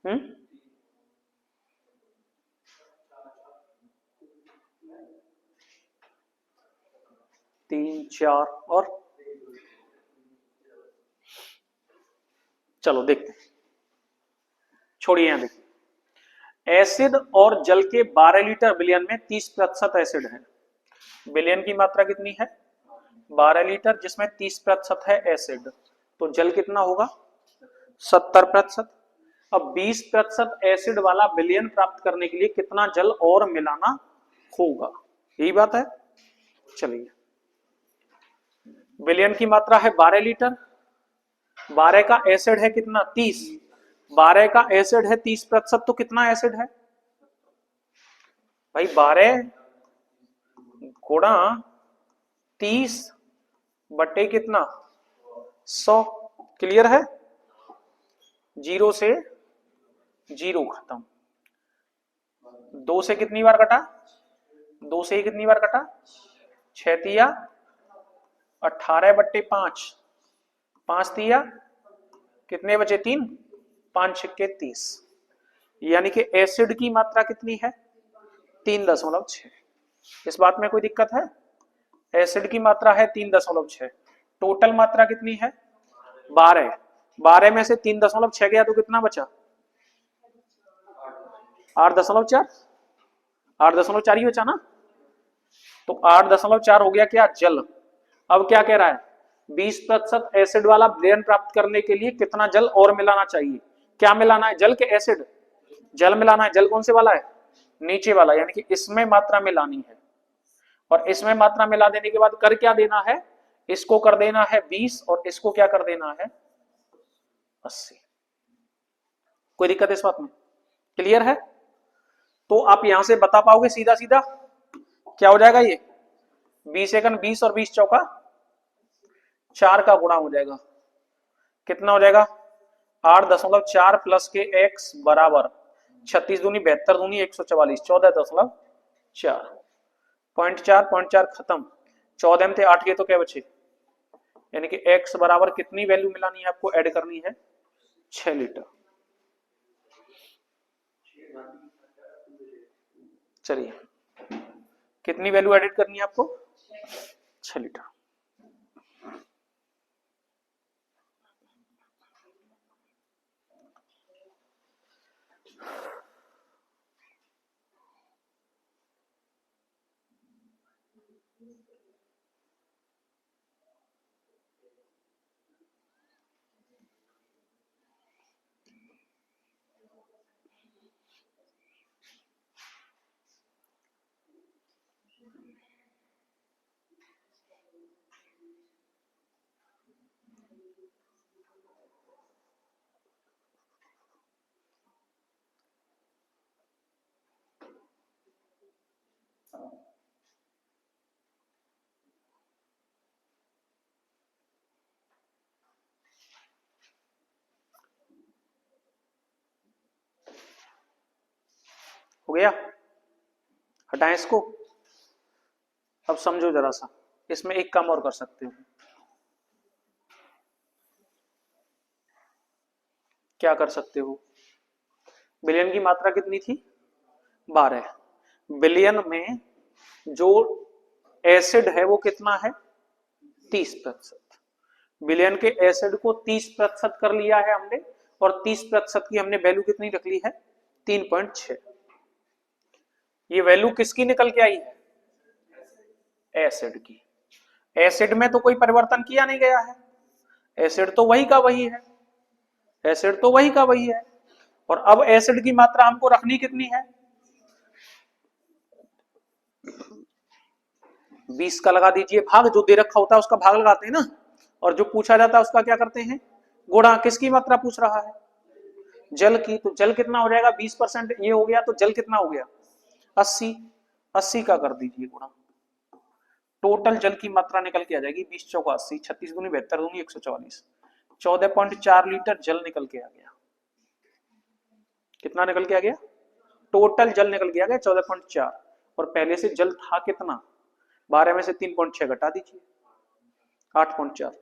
हम्म, तीन चार और चलो देखते हैं। छोड़िए, यहां देखिए, एसिड और जल के 12 लीटर विलयन में 30% एसिड है। विलयन की मात्रा कितनी है? 12 लीटर, जिसमें 30% है एसिड। तो जल कितना होगा? 70%। अब 20% एसिड वाला विलयन प्राप्त करने के लिए कितना जल और मिलाना होगा? यही बात है। चलिए, विलयन की मात्रा है 12 लीटर, 12 का एसिड है कितना? 30। 12 का एसिड है 30%, तो कितना एसिड है भाई? 12 गुणा 30 बटे कितना? 100। क्लियर है? 0 से 0 खत्म। 2 से कितनी बार कटा? 2 से कितनी बार कटा? 6 तिया 18 बट्टे 5, 5 तिया कितने बचे? 3, 5 छक्के 30। यानी कि एसिड की मात्रा कितनी है? 3.6। इस बात में कोई दिक्कत है? एसिड की मात्रा है 3.6। टोटल मात्रा कितनी है? 12। 12 में से 3.6 गया तो कितना बचा? 8.4, 8.4 ही बचा ना। तो 8.4 हो गया क्या जल। अब क्या कह रहा है 20% एसिड वाला विलयन प्राप्त करने के लिए कितना जल और मिलाना चाहिए। क्या मिलाना है, जल के एसिड, जल मिलाना है। जल कौन से वाला है, नीचे वाला, यानी कि इसमें मात्रा मिलानी है। और इसमें मात्रा मिला देने के बाद कर क्या देना है, इसको कर देना है 20 और इसको क्या कर देना है 80। कोई दिक्कत इस बात में, क्लियर है। तो आप यहां से बता पाओगे सीधा सीधा क्या हो जाएगा, ये 20 एकन 20 और 20 चौका 4 का गुणा हो जाएगा, कितना हो जाएगा 8.4 प्लस के x बराबर 36 दूनी 72 दूनी 144, 14.4, 0.4 खत्म, 14 में थे 8 के तो क्या बचे, यानी कि x बराबर कितनी वैल्यू मिलानी है आपको, ऐड करनी है 6 लीटर। चलिए कितनी वैल्यू एडिट करनी है आपको, 6 लीटर। हो गया, हटाएं इसको। अब समझो जरा सा, इसमें एक काम और कर सकते हो। क्या कर सकते हो, बिलियन की मात्रा कितनी थी 12, बिलियन में जो एसिड है वो कितना है 30%, बिलियन के एसिड को 30% कर लिया है हमने, और 30% की हमने वैल्यू कितनी रख ली है 3.6। ये वैल्यू किसकी निकल के आई है, एसिड की। एसिड में तो कोई परिवर्तन किया नहीं गया है, एसिड तो वही का वही है, एसिड तो वही का वही है। और अब एसिड की मात्रा हमको रखनी कितनी है 20 का लगा दीजिए भाग, जो दे रखा होता है उसका भाग लगाते हैं ना, और जो पूछा जाता है उसका क्या करते हैं गुणा। किसकी मात्रा पूछ रहा है, जल की। तो जल कितना हो जाएगा 20% ये हो गया, तो जल कितना हो गया 80, 80 का कर दीजिए गुणा। टोटल जल की मात्रा निकल के आ जाएगी 20 चौका 80, 36 दूनी 72 दूनी 144, 14.4 लीटर जल निकल के आ गया। कितना निकल के आ गया, टोटल जल निकल के आ गया 14.4। और पहले से जल था कितना, 12 में से 3.6 घटा दीजिए 8.4,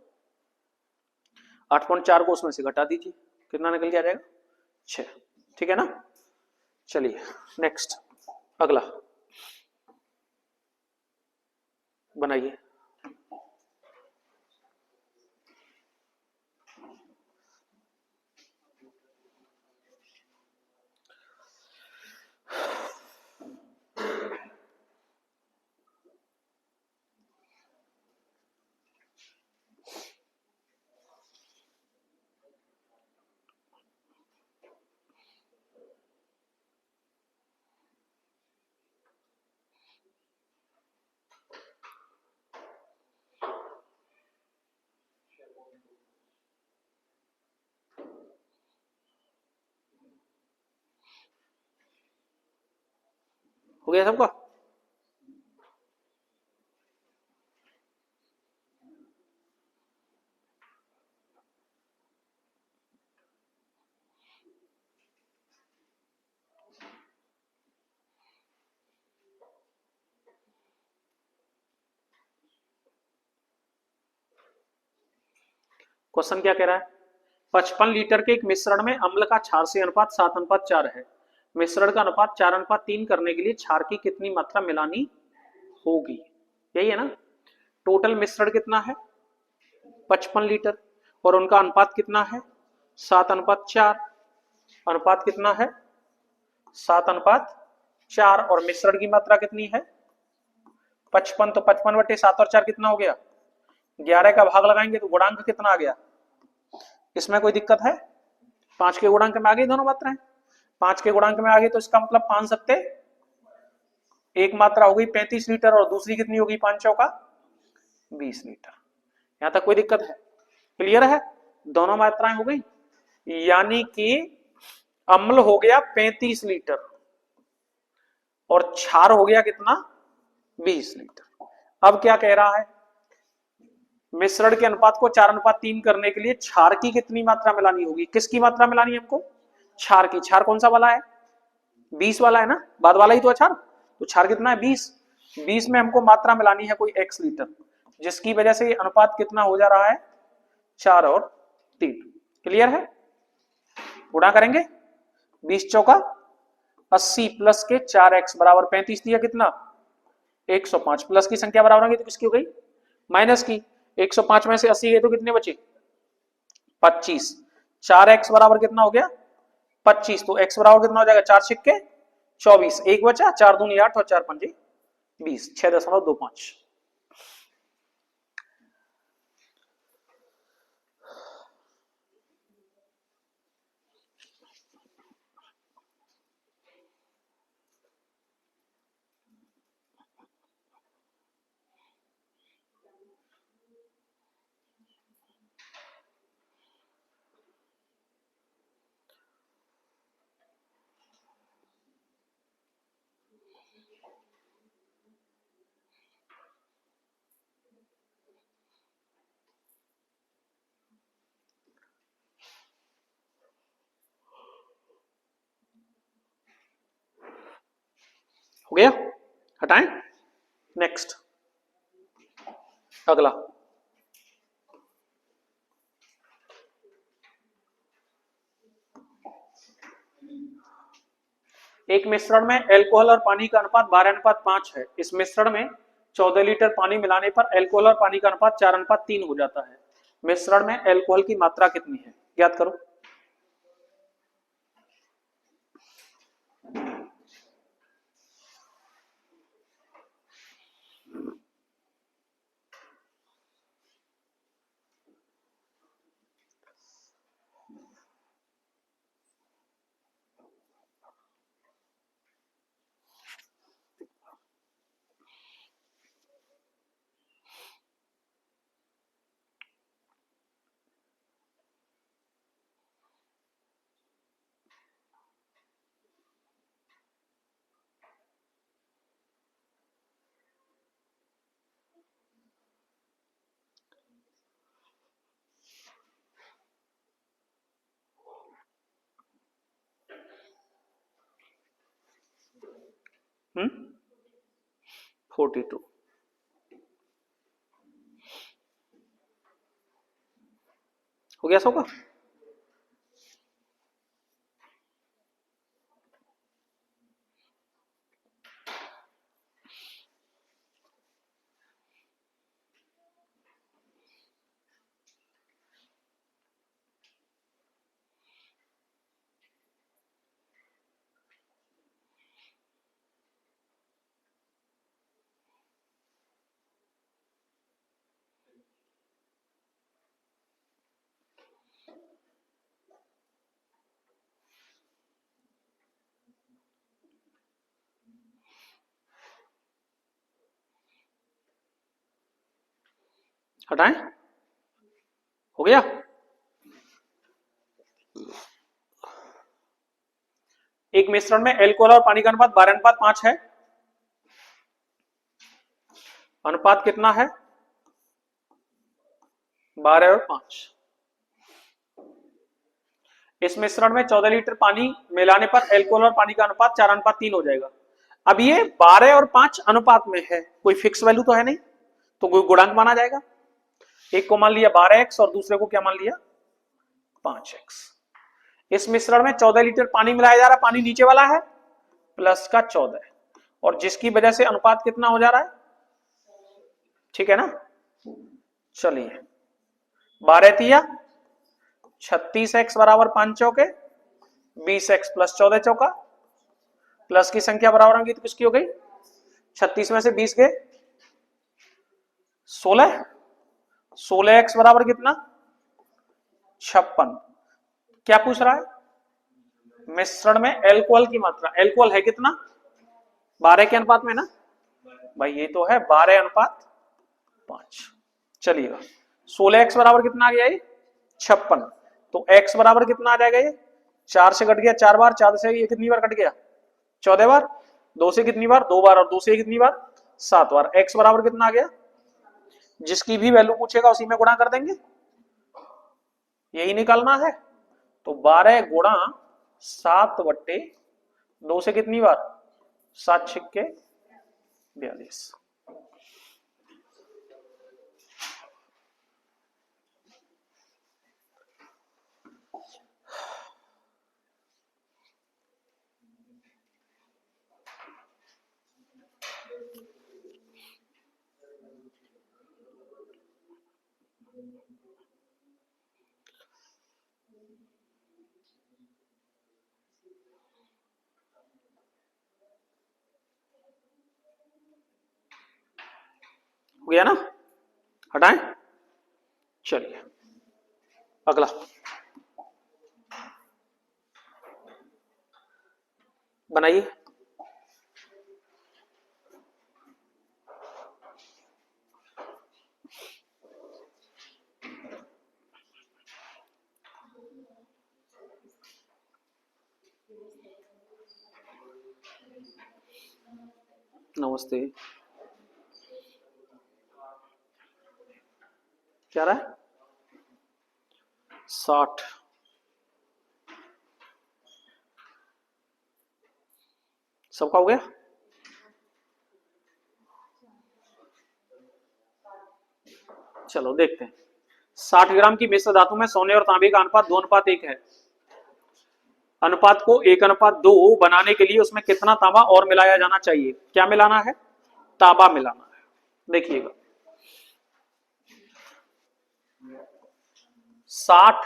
8.4 को उसमें से घटा दीजिए, कितना निकल के आ जाएगा 6। ठीक है ना। चलिए नेक्स्ट, अगला बनाइए। हो गया सबका, क्वेश्चन क्या कह रहा है 55 लीटर के एक मिश्रण में अम्ल का क्षार से अनुपात 7:4 है, मिश्रण का अनुपात 4:3 करने के लिए क्षार की कितनी मात्रा मिलानी होगी। यही है ना, टोटल मिश्रण कितना है 55 लीटर और उनका अनुपात कितना है 7:4, अनुपात कितना है 7:4 और मिश्रण की मात्रा कितनी है 55, तो 55/7 और 4 कितना हो गया 11 का भाग लगाएंगे तो गुणांक कितना आ गया। इसमें कोई दिक्कत है 5 के गुणांक में आ गई दोनों मात्राएं 5 के गुणांक में आ गई तो इसका मतलब 5 सत्ते एक मात्रा हो गई 35 लीटर और दूसरी कितनी होगी 5 चौका 20 लीटर। यहां तक कोई दिक्कत है क्लियर है दोनों मात्राएं हो गई यानी कि अम्ल हो गया 35 लीटर और क्षार हो गया कितना 20 लीटर। अब क्या कह रहा है मिश्रण के अनुपात को 4:3 करने के लिए क्षार की कितनी मात्रा मिलानी होगी किसकी मात्रा मिलानी है हमको क्षार की। क्षार कौन सा वाला है 20 वाला है ना बाद वाला ही तो क्षार तो क्षार कितना है 20 में हमको मात्रा मिलानी है कोई x लीटर जिसकी वजह से ये अनुपात कितना हो जा रहा है 4 और 3 क्लियर है। गुणा करेंगे 20 चौका 80 प्लस के 4x बराबर 35 दिया कितना 105 प्लस की संख्या बराबर होगी तो किसकी हो गई माइनस की 105 में से 80 गए तो कितने बचे 25 4x बराबर कितना हो गया 25 तो x बराबर कितना हो जाएगा 4 छिक्के 24 एक बचा 4 दूनी 8 और 4 पंजे 20 6.25। हो गया हटाएं नेक्स्ट अगला एक मिश्रण में अल्कोहल और पानी का अनुपात 12:5 है। इस मिश्रण में 14 लीटर पानी मिलाने पर अल्कोहल और पानी का अनुपात 4:3 हो जाता है। मिश्रण में अल्कोहल की मात्रा कितनी है ज्ञात करो। हम्म 42 हो गया सबका। हटाएं हो गया। एक मिश्रण में अल्कोहल और पानी का अनुपात 12:5 है। अनुपात कितना है 12 और 5। इस मिश्रण में 14 लीटर पानी मिलाने पर अल्कोहल और पानी का अनुपात 4:3 हो जाएगा। अब ये 12 और 5 अनुपात में है कोई फिक्स वैल्यू तो है नहीं तो कोई गुणांक माना जाएगा। एक को मान लिया 12x और दूसरे को क्या मान लिया 5x। इस मिश्रण में 14 लीटर पानी मिलाया जा रहा है पानी नीचे वाला है प्लस का 14 और जिसकी वजह से अनुपात कितना हो जा रहा है ठीक है ना। चलिए 12 तिया 36x बराबर 5 चौके 20x प्लस 14 चौका प्लस की संख्या बराबर होगी तो किसकी हो गई? 36 में से 20 गए 16, 16x बराबर कितना? 56। क्या पूछ रहा है? मिश्रण में एल्कोहल की मात्रा। एल्कोहल है कितना? 12 के अनुपात में ना भाई, ये तो है 12:5। चलिएगा 16x बराबर कितना आ गया? ये 56। तो x बराबर कितना आ जाएगा? ये 4 से कट गया 4 बार, 4 से ये कितनी बार कट गया? 14 बार। 2 से कितनी बार? 2 बार, और 2 से कितनी बार? 7 बार। x बराबर कितना आ गया? जिसकी भी वैल्यू पूछेगा उसी में गुणा कर देंगे, यही निकालना है। तो 12 गुणा 7/2 से कितनी बार? 7 छिक्के 42। हो गया ना? हटाएं। चलिए अगला बनाइए। नमस्ते। क्या रहा है? 60। सबका हो गया? चलो देखते हैं। 60 ग्राम की मिश्र धातु में सोने और तांबे का अनुपात 2:1 है। अनुपात को 1:2 बनाने के लिए उसमें कितना तांबा और मिलाया जाना चाहिए? क्या मिलाना है? तांबा मिलाना है। देखिएगा 60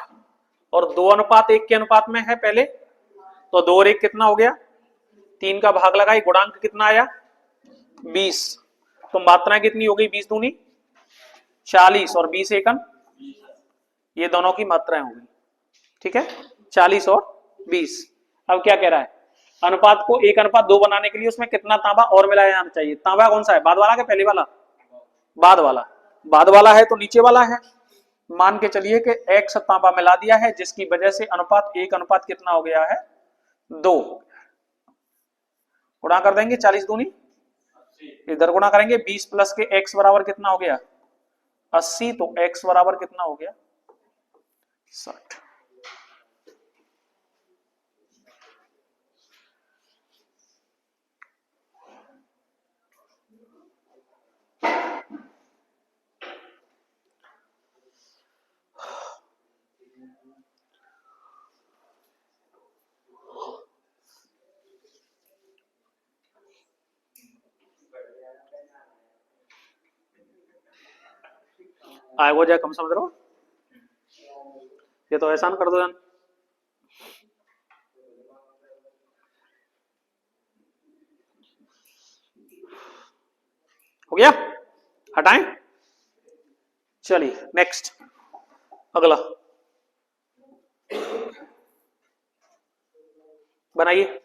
और 2:1 के अनुपात में है पहले, तो 2 और 1 कितना हो गया? 3 का भाग लगाई, गुणांक कितना आया? 20। तो मात्राएं कितनी हो गई? 20 दूनी 40 और 20 एकम, ये दोनों की मात्राएं होंगी। ठीक है, 40 और 20। अब क्या कह रहा है? अनुपात को 1:2 बनाने के लिए उसमें कितना तांबा और मिलाया जाना चाहिए? तांबा कौन सा है? बाद वाला के पहले वाला? बाद वाला। बाद वाला है तो नीचे वाला है। मान के चलिए कि x तांबा मिला दिया है, जिसकी वजह से अनुपात 1 कितना हो गया है? 2। गुणा कर देंगे 40 दूनी, इधर गुणा करेंगे 20 प्लस के x बराबर कितना हो गया? 80। तो x बराबर कितना हो गया? 60। आए वो जाए, कम समझ रहे हो? ये तो एहसान कर दो जान। हो गया? हटाएं। चलिए नेक्स्ट, अगला बनाइए।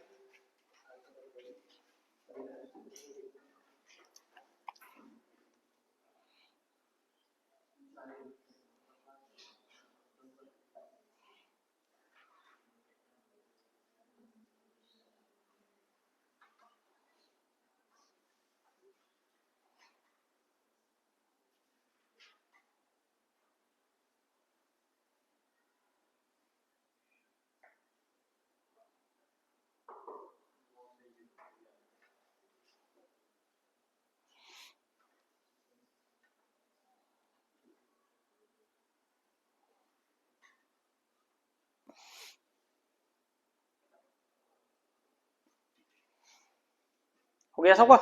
हो गया सबका?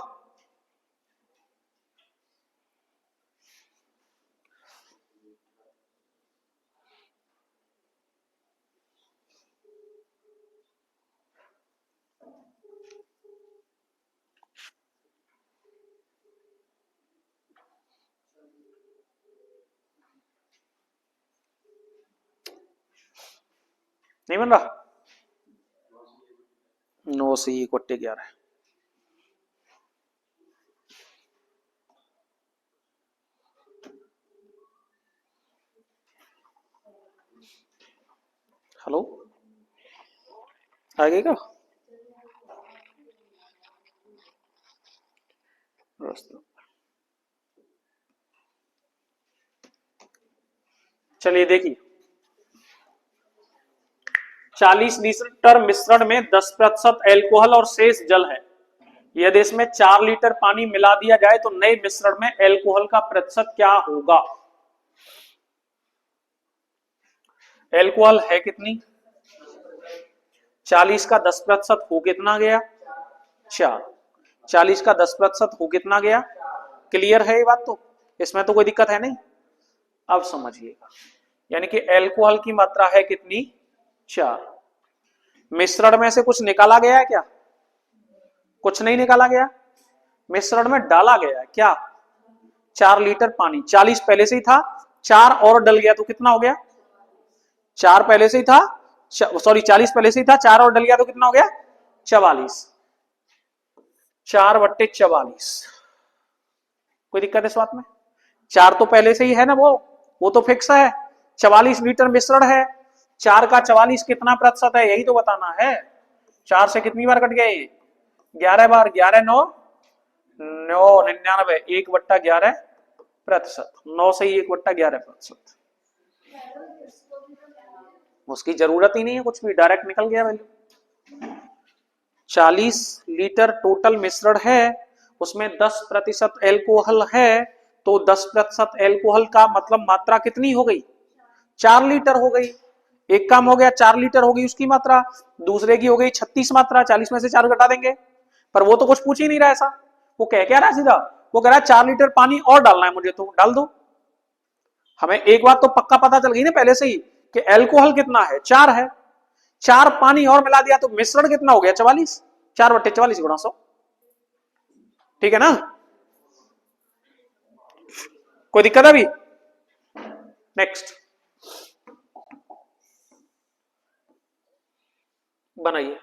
नहीं बन रहा। 9 से 1/11। हेलो, आ गई क्या? चलिए देखिए, 40 लीटर मिश्रण में 10% एल्कोहल और शेष जल है। यदि इसमें 4 लीटर पानी मिला दिया जाए तो नए मिश्रण में एल्कोहल का प्रतिशत क्या होगा? एल्कोहल है कितनी? 40 का 10% हो कितना गया? 4। 40 का 10% हो कितना गया? क्लियर है ये बात? तो इसमें तो कोई दिक्कत है नहीं। अब समझिएगा, यानी कि एल्कोहल की मात्रा है कितनी? 4। मिश्रण में से कुछ निकाला गया है क्या? कुछ नहीं निकाला गया। मिश्रण में डाला गया है क्या? 4 लीटर पानी। 40 पहले से ही था, 4 और डल गया तो कितना हो गया? 4 पहले से ही था, सॉरी 40 पहले से ही था, 4 और डल गया तो कितना हो गया? 44। 4/44। कोई दिक्कत है इस बात में? 4 तो पहले से ही है ना, वो तो फिक्स है। 44 लीटर मिश्रण है, 4 का 44 कितना प्रतिशत है, यही तो बताना है। 4 से कितनी बार कट गए? 11 बार। 11 9 9 99, 1/11%। 9 से ही 1/11%। उसकी जरूरत ही नहीं है, कुछ भी डायरेक्ट निकल गया वैल्यू। 40 लीटर टोटल मिश्रण है, उसमें 10% एल्कोहल है, तो 10% एल्कोहल का मतलब मात्रा कितनी हो गई? 4 लीटर हो गई। एक काम हो गया, 4 लीटर हो गई उसकी मात्रा, दूसरे की हो गई 36 मात्रा। 40 में से 4 घटा देंगे, पर वो तो कुछ पूछ ही नहीं रहा ऐसा। वो कह क्या रहा है सीधा? वो कह रहा है 4 लीटर पानी और डालना है मुझे, तो डाल दो। हमें एक बात तो पक्का पता चल गई ना पहले से ही कि एल्कोहल कितना है? 4 है। 4 पानी और मिला दिया तो मिश्रण कितना हो गया? 44। 4/44 गुणा 100। ठीक है ना? कोई दिक्कत है अभी? नेक्स्ट बनाइए।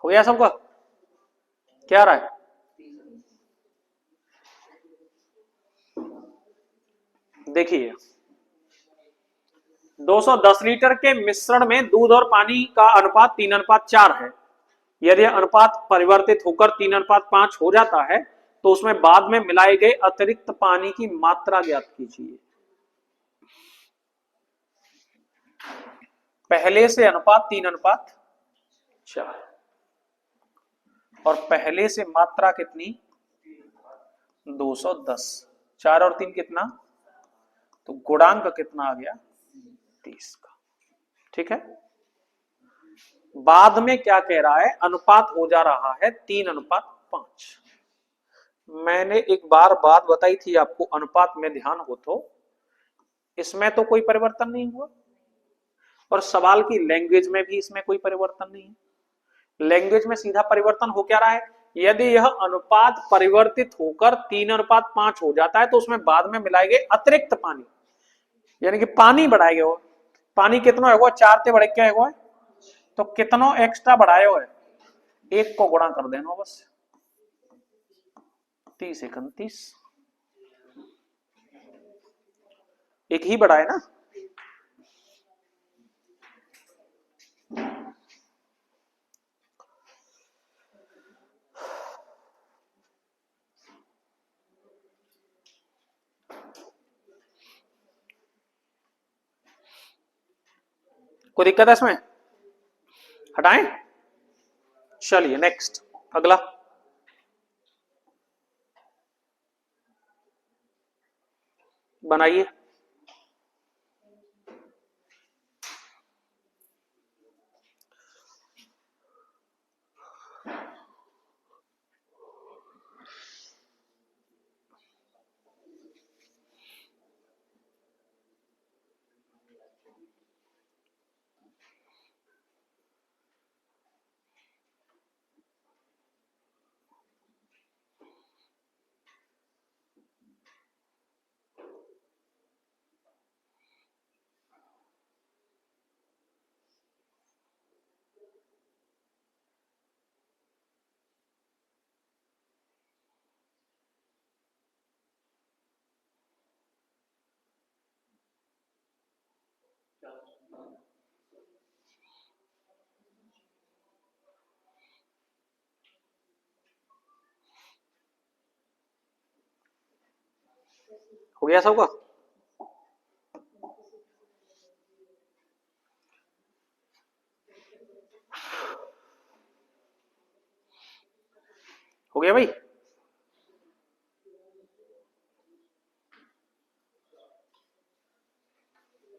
हो गया सबका? क्या रहा है? देखिए, 210 लीटर के मिश्रण में दूध और पानी का अनुपात 3:4 है। यदि अनुपात परिवर्तित होकर 3:5 हो जाता है तो उसमें बाद में मिलाए गए अतिरिक्त पानी की मात्रा ज्ञात कीजिए। पहले से अनुपात 3:4 और पहले से मात्रा कितनी? 210। 4 और 3 कितना? तो गुणांक कितना आ गया? 30 का। ठीक है। बाद में क्या कह रहा है? अनुपात हो जा रहा है 3:5। मैंने एक बार बात बताई थी आपको, अनुपात में ध्यान हो तो इसमें तो कोई परिवर्तन नहीं हुआ, और सवाल की लैंग्वेज में भी इसमें कोई परिवर्तन नहीं है। लैंग्वेज में सीधा परिवर्तन हो क्या रहा है? यदि यह अनुपात परिवर्तित होकर 3:5 हो जाता है तो उसमें बाद में मिलाए गए अतिरिक्त पानी, यानी कि पानी बढ़ाए गए हो। पानी कितना होगा? 4 से बढ़ के होगा, तो कितना एक्स्ट्रा बढ़ाए हो? 1 को गुणा कर देना बस। 30 31, एक ही बढ़ाए ना। कोई दिक्कत है इसमें? हटाएं? चलिए नेक्स्ट, अगला बनाइए। हो गया सबका? हो गया भाई?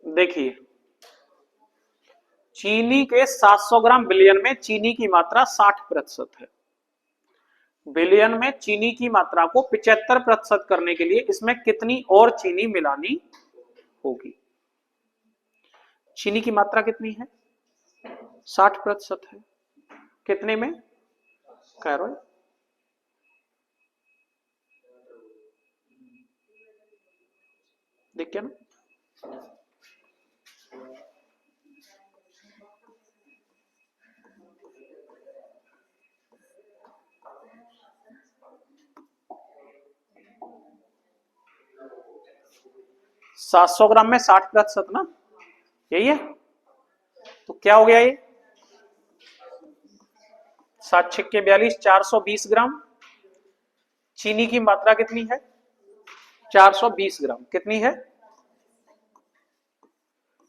देखिए, चीनी के 700 ग्राम बिलियन में चीनी की मात्रा 60% है। बिलियन में चीनी की मात्रा को 75% करने के लिए इसमें कितनी और चीनी मिलानी होगी? चीनी की मात्रा कितनी है? 60% है। कितने में? कैरोल, देखिए ना, सात सौ ग्राम में 60% ना, यही है। तो क्या हो गया ये? 7 × 6 = 42, 420 ग्राम। चीनी की मात्रा कितनी है? 420 ग्राम। कितनी है?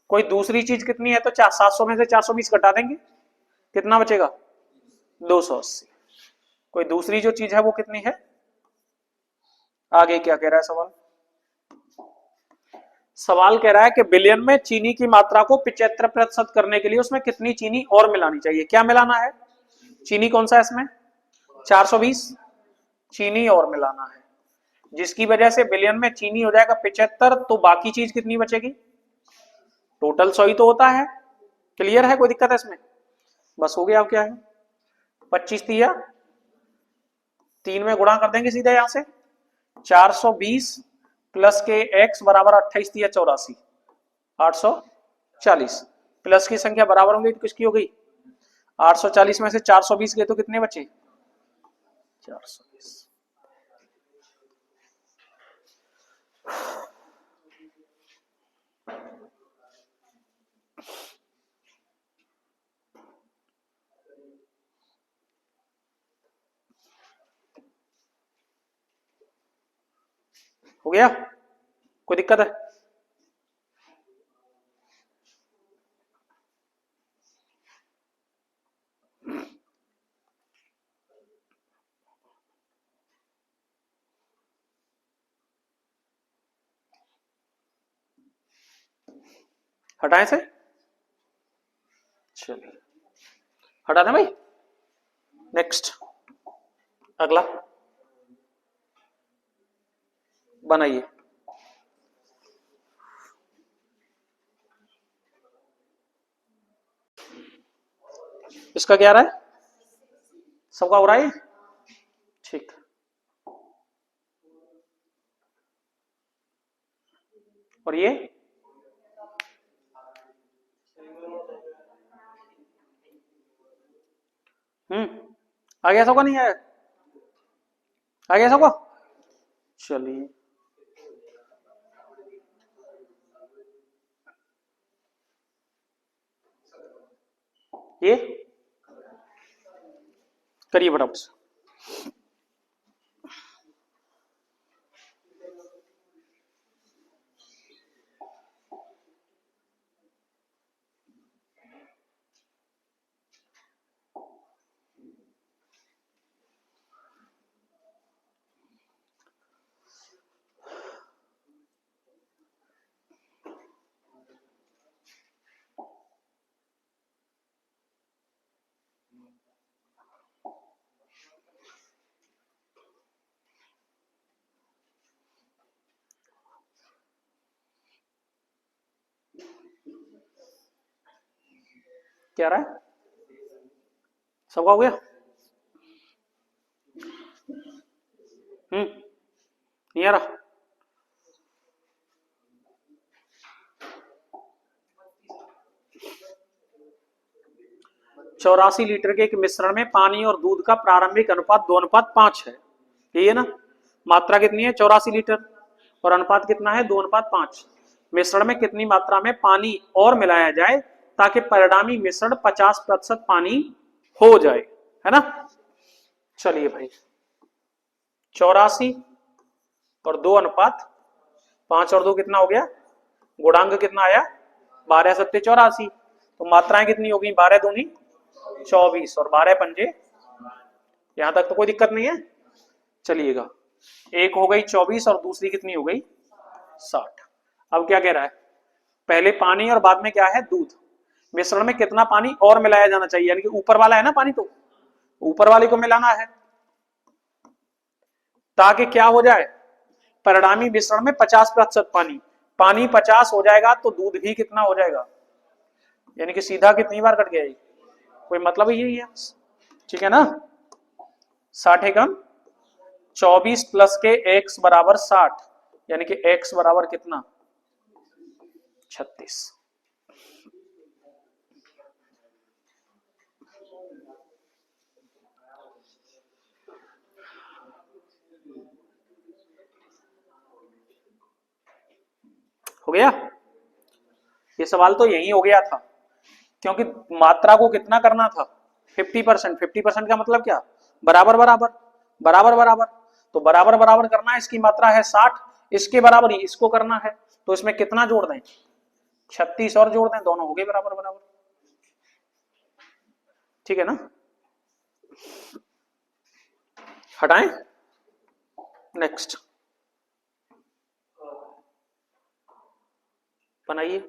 कोई दूसरी चीज कितनी है? तो 700 में से 420 घटा देंगे, कितना बचेगा? 280। कोई दूसरी जो चीज है वो कितनी है? आगे क्या कह रहा है सवाल? सवाल कह रहा है कि बिलियन में चीनी की मात्रा को 75% करने के लिए उसमें कितनी चीनी और मिलानी चाहिए? क्या मिलाना है? चीनी कौन सा है इसमें? 420। चीनी और मिलाना है, जिसकी वजह से बिलियन में चीनी हो जाएगा 75, तो बाकी चीज कितनी बचेगी? टोटल 100 ही तो होता है। क्लियर है? कोई दिक्कत है इसमें? बस हो गया। अब क्या है? 25 दिया, 3 में गुणा कर देंगे सीधे यहां से। 420 प्लस के x बराबर 28 दिया 84, 840। प्लस की संख्या बराबर होंगी तो किसकी हो गई? 840 में से 420 गए तो कितने बचे? 420। हो गया? कोई दिक्कत है? हटाएं से? चलिए हटा दें भाई। नेक्स्ट, अगला बनाइए। इसका क्या रहा है? सबका हो रहा है? ठीक। और ये आ गया सबका? नहीं आया? आ गया सबका? चलिए ये करिए फटाफट से। क्या रहा है? सबका हो गया? नहीं आ रहा? चौरासी लीटर के एक मिश्रण में पानी और दूध का प्रारंभिक अनुपात 2:5 है, यही है ना? मात्रा कितनी है? 84 लीटर। और अनुपात कितना है? 2:5। मिश्रण में कितनी मात्रा में पानी और मिलाया जाए ताकि परिणामी मिश्रण 50% पानी हो जाए, है ना? चलिए भाई, 84 और 2:5, 5 और 2 कितना हो गया? गुणांक कितना आया? 12 सत्ते 84। तो मात्राएं कितनी होगी? 12 दूनी 24 और 12 पंजे, यहां तक तो कोई दिक्कत नहीं है। चलिएगा, एक हो गई 24 और दूसरी कितनी हो गई? 60। अब क्या कह रहा है? पहले पानी और बाद में क्या है? दूध। मिश्रण में कितना पानी और मिलाया जाना चाहिए? यानी कि ऊपर वाला है ना पानी, तो ऊपर वाले को मिलाना है ताकि क्या हो जाए? परिणामी मिश्रण में 50% पानी। पानी 50 हो जाएगा तो दूध भी कितना हो जाएगा? यानी कि सीधा कितनी बार कट गया? कोई मतलब यही है, ठीक है ना? 60 एकम 24 प्लस के x बराबर 60, यानी कि x बराबर कितना? 36। हो गया? ये सवाल तो यही हो गया था, क्योंकि मात्रा को कितना करना था? 50%। 50% का मतलब क्या? बराबर बराबर बराबर बराबर। तो बराबर बराबर करना है, इसकी मात्रा है 60, इसके बराबर ही इसको करना है, तो इसमें कितना जोड़ दें? 36 और जोड़ दें, दोनों हो गए बराबर बराबर, ठीक है ना? हटाएं, नेक्स्ट बनाइए।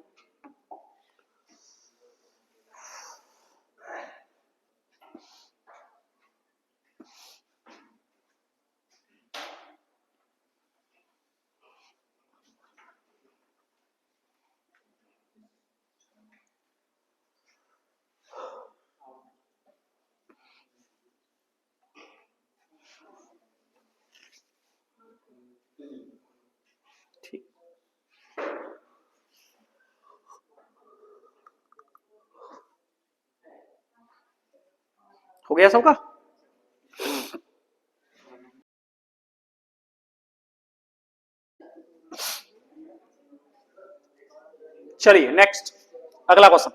ठीक, हो गया सबका? चलिए नेक्स्ट, अगला क्वेश्चन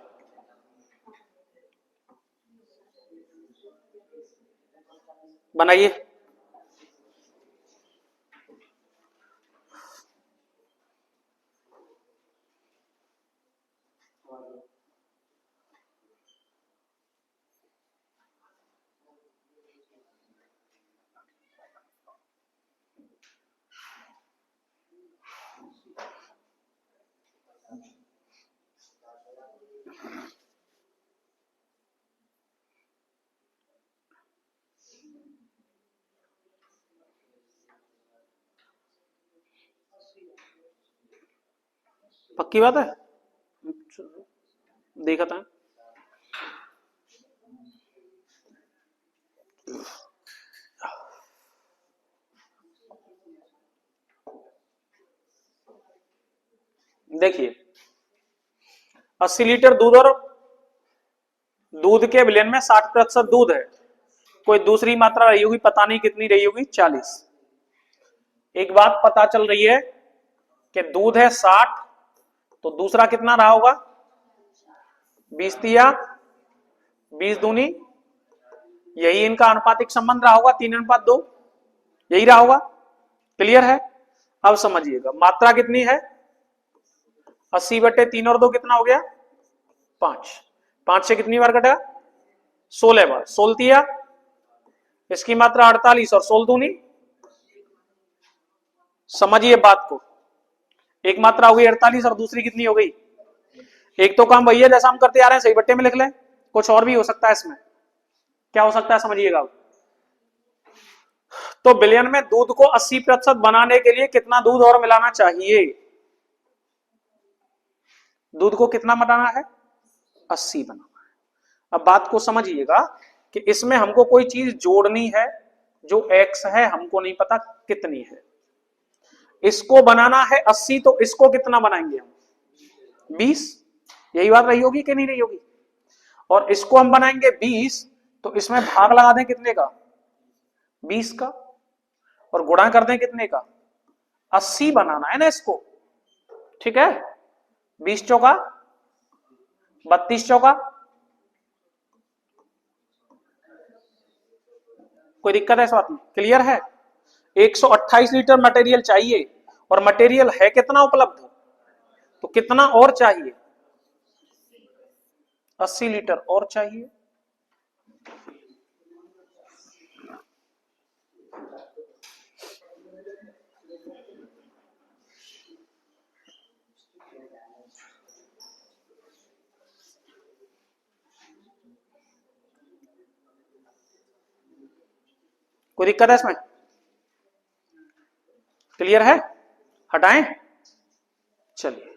बनाइए। पक्की बात है? देखा था। देखिए, 80 लीटर दूध और दूध के विलयन में 60% दूध है, कोई दूसरी मात्रा रही होगी, पता नहीं कितनी रही होगी, 40। एक बात पता चल रही है कि दूध है 60, तो दूसरा कितना रहा होगा? 20 दिया 20 दूनी, यही इनका अनुपातिक संबंध रहा होगा, 3:2, यही रहा होगा। क्लियर है? अब समझिएगा, मात्रा कितनी है? 80/3 और 2 कितना हो गया? 5। 5 से कितनी बार कटा? 16 बार। 16 दिया, इसकी मात्रा 48 और 16 दूनी, समझिए बात को, एक मात्रा हो गई 48 और दूसरी कितनी हो गई? एक तो काम वही है जैसा हम करते आ रहे हैं, सही बट्टे में लिख लें, कुछ और भी हो सकता है इसमें। क्या हो सकता है समझिएगा। तो विलयन में दूध को 80% बनाने के लिए कितना दूध और मिलाना चाहिए? दूध को कितना बनाना है? 80 बनाना है। अब बात को समझिएगा कि इसमें हमको कोई चीज जोड़नी है जो x है, हमको नहीं पता कितनी है। इसको बनाना है 80, तो इसको कितना बनाएंगे हम? 20। यही बात रही होगी कि नहीं रही होगी? और इसको हम बनाएंगे 20, तो इसमें भाग लगा दें कितने का? 20 का। और गुणा कर दें कितने का? 80 बनाना है ना इसको, ठीक है। 20 चौका 32 चौका। कोई दिक्कत है इस बात में? क्लियर है? 128 लीटर मटेरियल चाहिए, और मटेरियल है कितना उपलब्ध? तो कितना और चाहिए? 80 लीटर और चाहिए। कोई दिक्कत है इसमें? क्लियर है? हटाएं? चलिए।